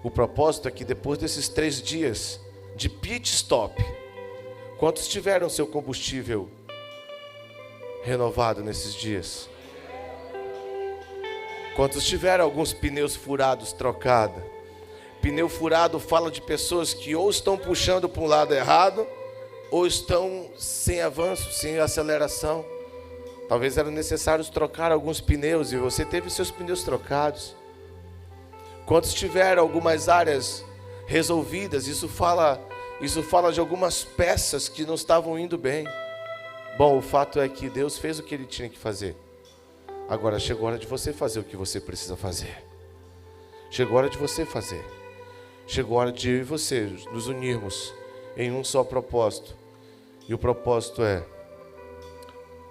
O propósito é que depois desses 3 dias de pit stop, quantos tiveram seu combustível renovado nesses dias? Quantos tiveram alguns pneus furados trocados? Pneu furado fala de pessoas que ou estão puxando para um lado errado, ou estão sem avanço, sem aceleração. Talvez era necessário trocar alguns pneus e você teve seus pneus trocados. Quantos tiveram algumas áreas resolvidas? Isso fala de algumas peças que não estavam indo bem. Bom, o fato é que Deus fez o que Ele tinha que fazer. Agora chegou a hora de você fazer o que você precisa fazer. Chegou a hora de você fazer. Chegou a hora de eu e você nos unirmos em um só propósito. E o propósito é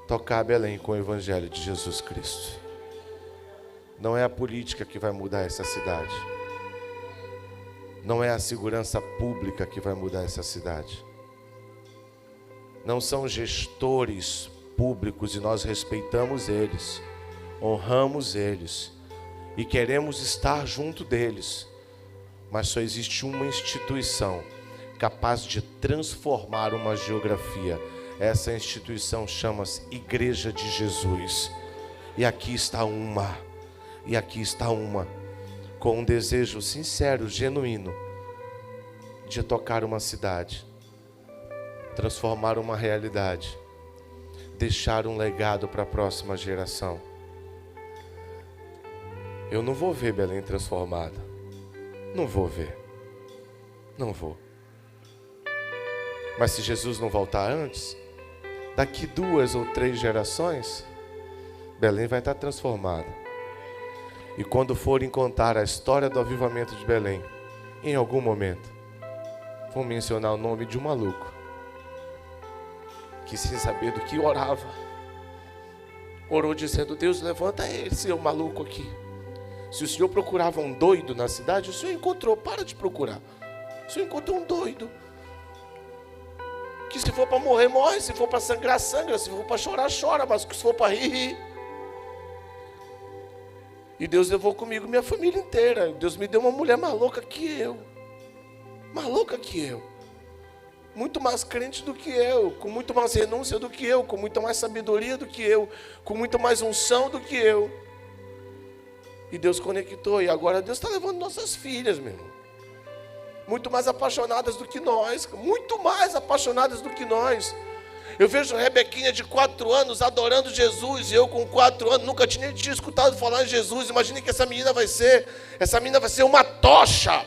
tocar Belém com o Evangelho de Jesus Cristo. Não é a política que vai mudar essa cidade. Não é a segurança pública que vai mudar essa cidade. Não são gestores públicos e nós respeitamos eles, honramos eles e queremos estar junto deles. Mas só existe uma instituição capaz de transformar uma geografia. Essa instituição chama-se Igreja de Jesus. E aqui está uma, com um desejo sincero, genuíno, de tocar uma cidade, transformar uma realidade, deixar um legado para a próxima geração. Eu não vou ver Belém transformada. Não vou ver. Não vou. Mas se Jesus não voltar antes, daqui 2 ou 3 gerações, Belém vai estar transformada. E quando forem contar a história do avivamento de Belém, em algum momento, vão mencionar o nome de um maluco, que sem saber do que orava, orou dizendo, Deus, levanta esse maluco aqui. Se o senhor procurava um doido na cidade, o senhor encontrou, para de procurar. O senhor encontrou um doido. Que se for para morrer, morre, se for para sangrar, sangra, se for para chorar, chora, mas se for para rir, ri. E Deus levou comigo minha família inteira. Deus me deu uma mulher mais louca que eu. Muito mais crente do que eu, com muito mais renúncia do que eu, com muito mais sabedoria do que eu, com muito mais unção do que eu. E Deus conectou, e agora Deus está levando nossas filhas, meu irmão. Muito mais apaixonadas do que nós, muito mais apaixonadas do que nós. Eu vejo a Rebequinha de 4 anos adorando Jesus, e eu com 4 anos nunca tinha escutado falar em Jesus. Imagine que essa menina vai ser uma tocha.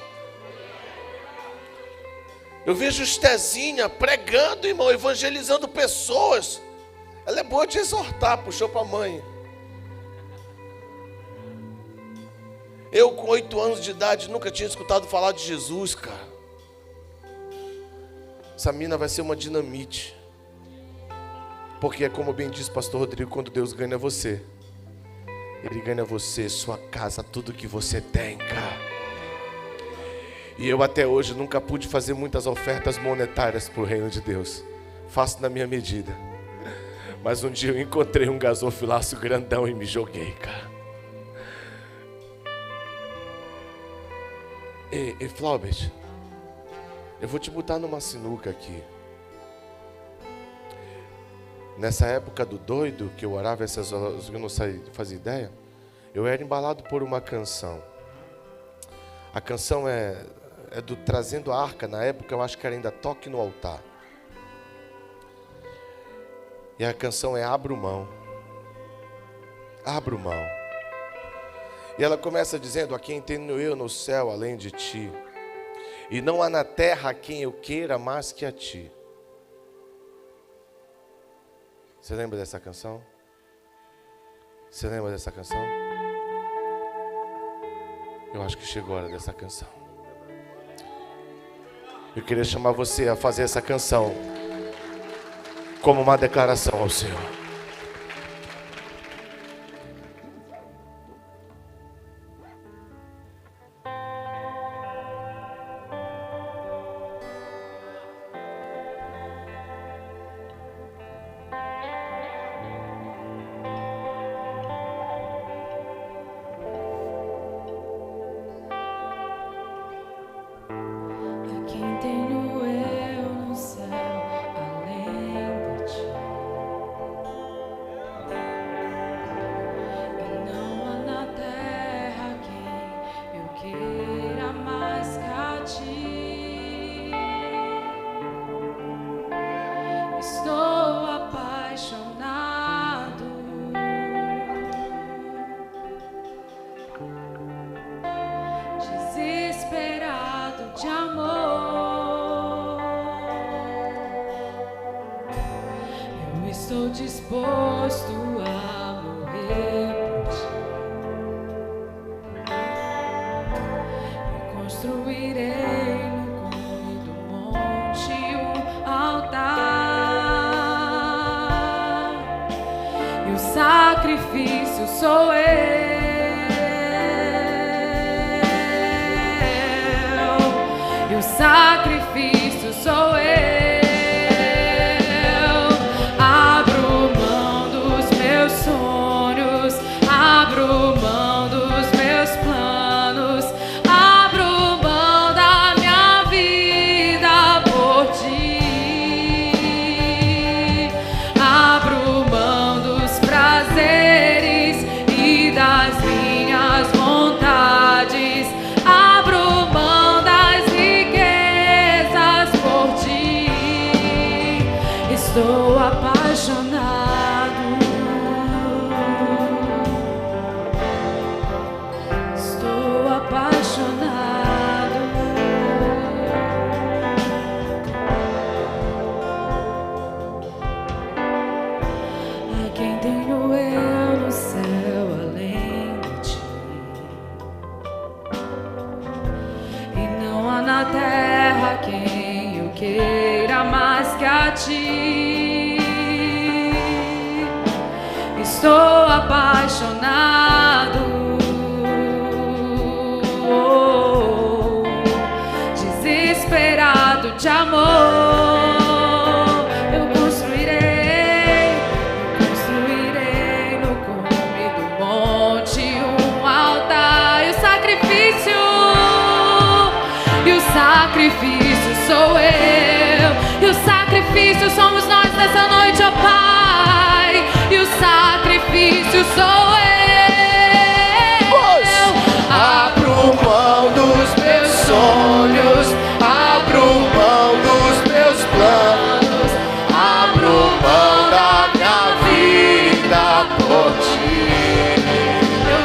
Eu vejo Estezinha pregando, irmão, evangelizando pessoas. Ela é boa de exortar, puxou para a mãe. Eu com 8 anos de idade nunca tinha escutado falar de Jesus, cara. Essa mina vai ser uma dinamite. Porque é como bem disse o pastor Rodrigo, quando Deus ganha você, Ele ganha você, sua casa, tudo que você tem, cara. E eu até hoje nunca pude fazer muitas ofertas monetárias para o reino de Deus. Faço na minha medida. Mas um dia eu encontrei um gasofilaço grandão e me joguei, cara. Ei, Flaubert, eu vou te botar numa sinuca aqui. Nessa época do doido, que eu orava essas horas, eu não fazia ideia, eu era embalado por uma canção. A canção é do Trazendo a Arca. Na época eu acho que era ainda Toque no Altar. E a canção é Abro Mão. Abro mão. E ela começa dizendo: a quem tenho eu no céu além de ti, e não há na terra a quem eu queira mais que a ti. Você lembra dessa canção? Você lembra dessa canção? Eu acho que chegou a hora dessa canção. Eu queria chamar você a fazer essa canção como uma declaração ao Senhor. Quem tenho eu no céu além de ti? E não há na terra quem eu queira mais que a ti. Estou apaixonado, desesperado de amor. Eu estou disposto a morrer por ti. E construirei no cume do monte um altar. E o sacrifício sou eu. E o sacrifício sou eu. Abro mão dos meus sonhos, abro mão dos meus planos, abro mão da minha vida por ti. Abro mão dos prazeres e das minhas vontades. Abro mão das riquezas por ti. Estou apaixonado. Estou apaixonado. A quem tenho eu no céu além de ti? E não há na terra quem eu queira mais que a ti. Estou apaixonado, desesperado de amor. Eu construirei no cume do monte um altar. E o sacrifício sou eu. E o sacrifício somos nós nessa noite, ó Pai. E o sacrifício sou eu. Abro mão dos meus sonhos, abro mão dos meus planos, abro mão da minha vida por ti. Eu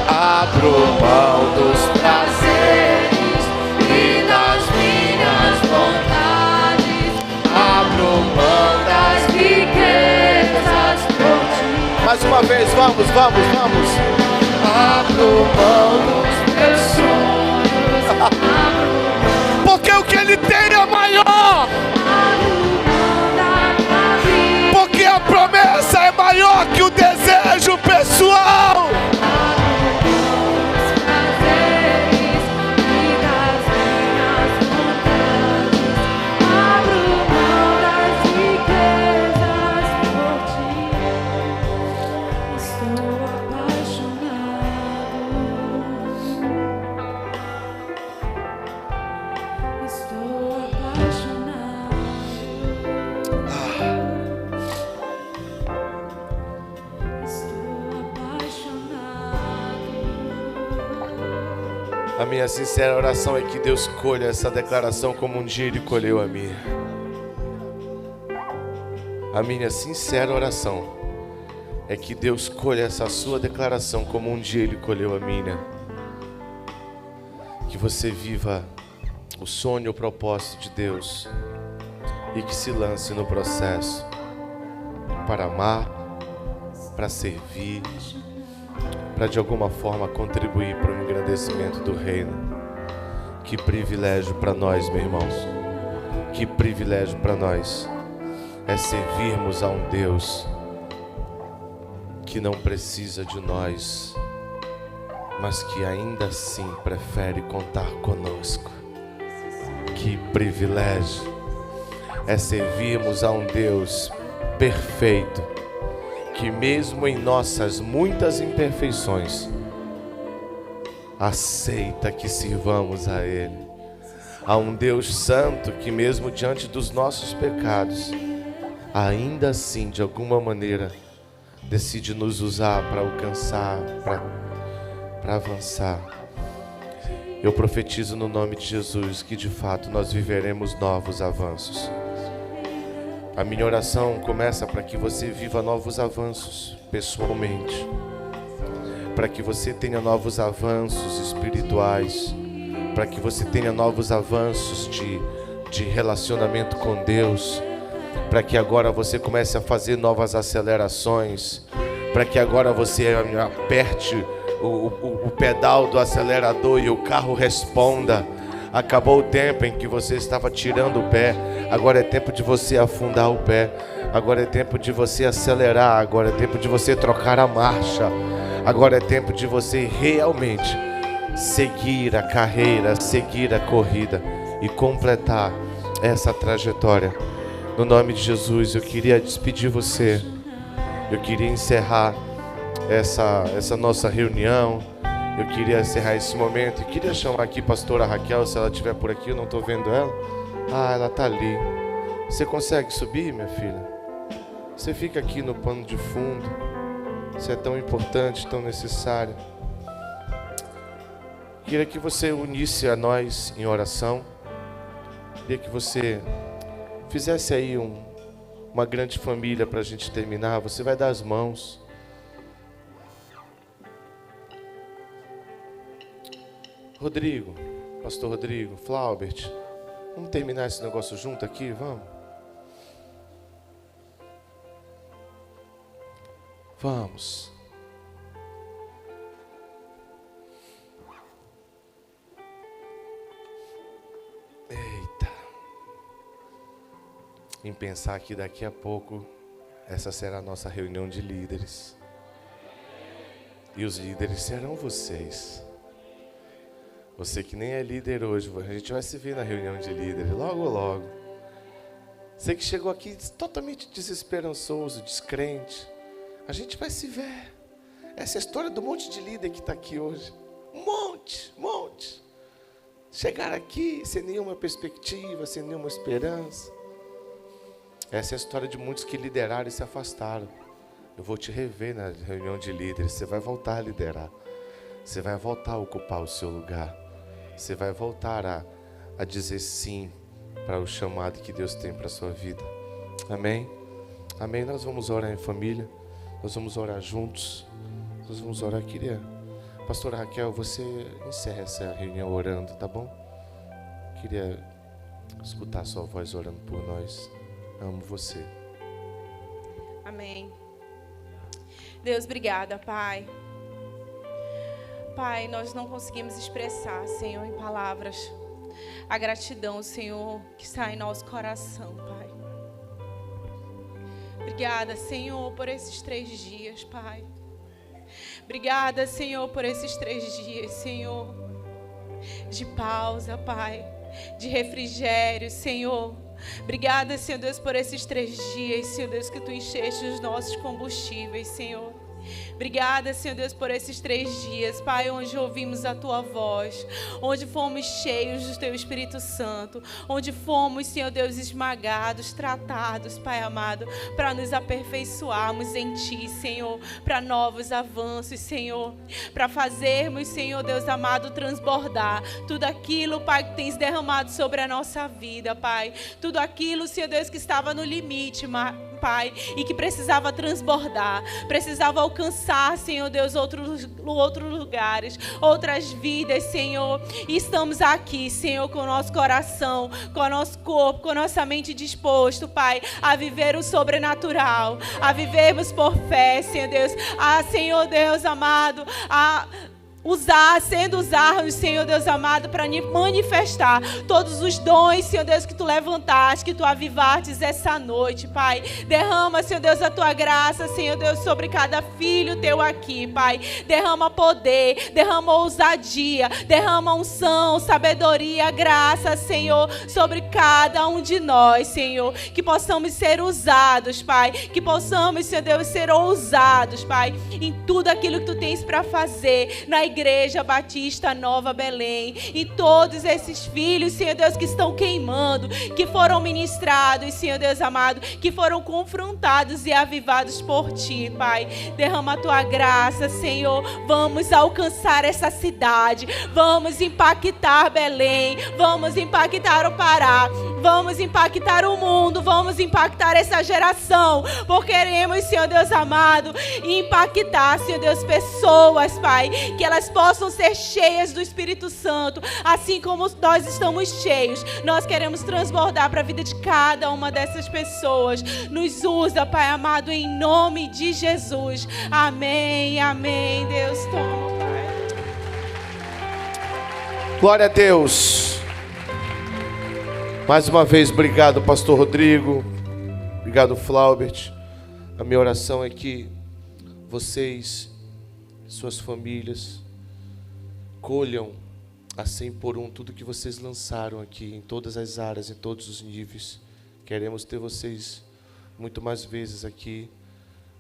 Abro mão dos prazeres e das minhas vontades, abro mão das riquezas por ti. Mais uma vez, vamos. Abro mão dos meus sonhos, porque o que ele tem é maior. abro mão da minha A minha sincera oração é que Deus colha essa declaração como um dia Ele colheu a minha. A minha sincera oração é que Deus colha essa sua declaração como um dia Ele colheu a minha. Que você viva o sonho, o propósito de Deus e que se lance no processo para amar, para servir, para de alguma forma contribuir para o engrandecimento do reino. Que privilégio para nós, meu irmão. Que privilégio para nós é servirmos a um Deus que não precisa de nós, mas que ainda assim prefere contar conosco. Que privilégio é servirmos a um Deus perfeito, que mesmo em nossas muitas imperfeições, aceita que sirvamos a Ele. A um Deus santo que mesmo diante dos nossos pecados, ainda assim, de alguma maneira, decide nos usar para alcançar, para avançar. Eu profetizo no nome de Jesus que de fato nós viveremos novos avanços. A minha oração começa para que você viva novos avanços pessoalmente, para que você tenha novos avanços espirituais, para que você tenha novos avanços de relacionamento com Deus, para que agora você comece a fazer novas acelerações, para que agora você aperte o pedal do acelerador e o carro responda. Acabou o tempo em que você estava tirando o pé, agora é tempo de você afundar o pé, agora é tempo de você acelerar, agora é tempo de você trocar a marcha, agora é tempo de você realmente seguir a carreira, seguir a corrida e completar essa trajetória. No nome de Jesus, eu queria despedir você, eu queria encerrar essa nossa reunião. Eu queria encerrar esse momento e queria chamar aqui a pastora Raquel, se ela estiver por aqui, eu não estou vendo ela. Ah, ela está ali. Você consegue subir, minha filha? Você fica aqui no pano de fundo. Você é tão importante, tão necessário. Queria que você unisse a nós em oração. Queria que você fizesse aí uma grande família para a gente terminar. Você vai dar as mãos. Rodrigo, pastor Rodrigo, Flaubert, vamos terminar esse negócio junto aqui, vamos? Vamos. Eita. Em pensar que daqui a pouco essa será a nossa reunião de líderes. E os líderes serão vocês. Você que nem é líder hoje, a gente vai se ver na reunião de líderes, logo, logo. Você que chegou aqui totalmente desesperançoso, descrente, a gente vai se ver. Essa é a história do monte de líder que está aqui hoje. Um monte. Chegaram aqui sem nenhuma perspectiva, sem nenhuma esperança. Essa é a história de muitos que lideraram e se afastaram. Eu vou te rever na reunião de líderes, você vai voltar a liderar. Você vai voltar a ocupar o seu lugar. Você vai voltar a dizer sim para o chamado que Deus tem para a sua vida. Amém? Amém? Nós vamos orar em família. Nós vamos orar juntos. Nós vamos orar. Pastora Raquel, você encerra essa reunião orando, tá bom? Queria escutar a sua voz orando por nós. Amo você. Amém. Deus, obrigada, Pai. Pai, nós não conseguimos expressar, Senhor, em palavras, a gratidão, Senhor, que está em nosso coração, Pai. Obrigada, Senhor, por esses 3 dias, Pai. Obrigada, Senhor, por esses 3 dias, Senhor, de pausa, Pai, de refrigério, Senhor. Obrigada, Senhor Deus, por esses 3 dias, Senhor Deus, que Tu encheste os nossos combustíveis, Senhor. Obrigada, Senhor Deus, por esses 3 dias, Pai, onde ouvimos a Tua voz, onde fomos cheios do Teu Espírito Santo, onde fomos, Senhor Deus, esmagados, tratados, Pai amado, para nos aperfeiçoarmos em Ti, Senhor, para novos avanços, Senhor, para fazermos, Senhor Deus amado, transbordar tudo aquilo, Pai, que tens derramado sobre a nossa vida, Pai, tudo aquilo, Senhor Deus, que estava no limite, Pai, e que precisava transbordar, precisava alcançar, Senhor Deus, outros lugares, outras vidas, Senhor. E estamos aqui, Senhor, com o nosso coração, com o nosso corpo, com a nossa mente disposto, Pai, a viver o sobrenatural, a vivermos por fé, Senhor Deus, Senhor Deus amado, sendo usados, Senhor Deus amado, para manifestar todos os dons, Senhor Deus, que Tu levantaste, que Tu avivastes essa noite, Pai. Derrama, Senhor Deus, a Tua graça, Senhor Deus, sobre cada filho Teu aqui, Pai. Derrama poder, derrama ousadia, derrama unção, sabedoria, graça, Senhor, sobre cada um de nós, Senhor. Que possamos ser usados, Pai. Que possamos, Senhor Deus, ser ousados, Pai, em tudo aquilo que Tu tens para fazer na Igreja Batista Nova Belém, e todos esses filhos, Senhor Deus, que estão queimando, que foram ministrados, Senhor Deus amado, que foram confrontados e avivados por Ti, Pai. Derrama a Tua graça, Senhor. Vamos alcançar essa cidade, vamos impactar Belém, vamos impactar o Pará, vamos impactar o mundo, vamos impactar essa geração, porque queremos, Senhor Deus amado, impactar, Senhor Deus, pessoas, Pai, que elas possam ser cheias do Espírito Santo, assim como nós estamos cheios. Nós queremos transbordar para a vida de cada uma dessas pessoas. Nos usa, Pai amado, em nome de Jesus. Amém, amém. Deus toma, Pai. Glória a Deus. Mais uma vez, obrigado, Pastor Rodrigo. Obrigado, Flaubert. A minha oração é que vocês, suas famílias, colham a 100 por 1 tudo que vocês lançaram aqui, em todas as áreas, em todos os níveis. Queremos ter vocês muito mais vezes aqui.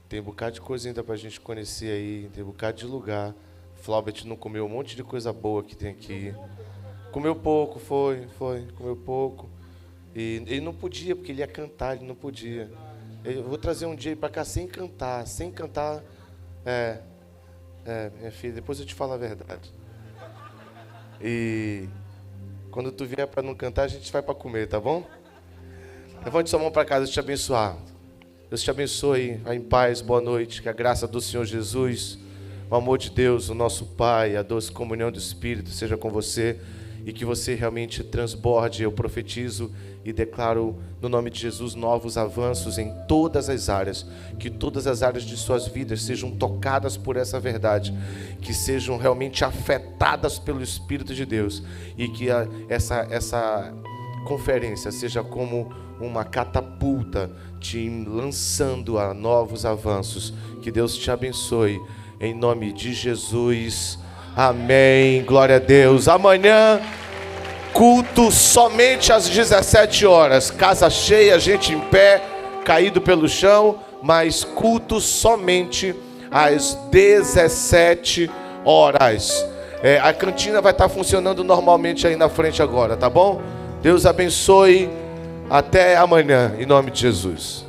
Tem um bocado de coisa ainda para a gente conhecer aí, tem um bocado de lugar. Flaubert não comeu um monte de coisa boa que tem aqui. Comeu pouco, comeu pouco. E ele não podia, porque ele ia cantar, ele não podia. Eu vou trazer um dia para cá sem cantar. Minha filha, depois eu te falo a verdade. E quando tu vier para não cantar, a gente vai para comer, tá bom? Levante sua mão para cá, Deus te abençoar. Deus te abençoe, vá em paz, boa noite. Que a graça do Senhor Jesus, o amor de Deus, o nosso Pai, a doce comunhão do Espírito seja com você. E que você realmente transborde. Eu profetizo e declaro no nome de Jesus novos avanços em todas as áreas. Que todas as áreas de suas vidas sejam tocadas por essa verdade. Que sejam realmente afetadas pelo Espírito de Deus. E que essa conferência seja como uma catapulta te lançando a novos avanços. Que Deus te abençoe em nome de Jesus. Amém, glória a Deus. Amanhã, culto somente às 17 horas. Casa cheia, gente em pé, caído pelo chão, mas culto somente às 17 horas. A cantina vai estar funcionando normalmente aí na frente agora, tá bom? Deus abençoe. Até amanhã, em nome de Jesus.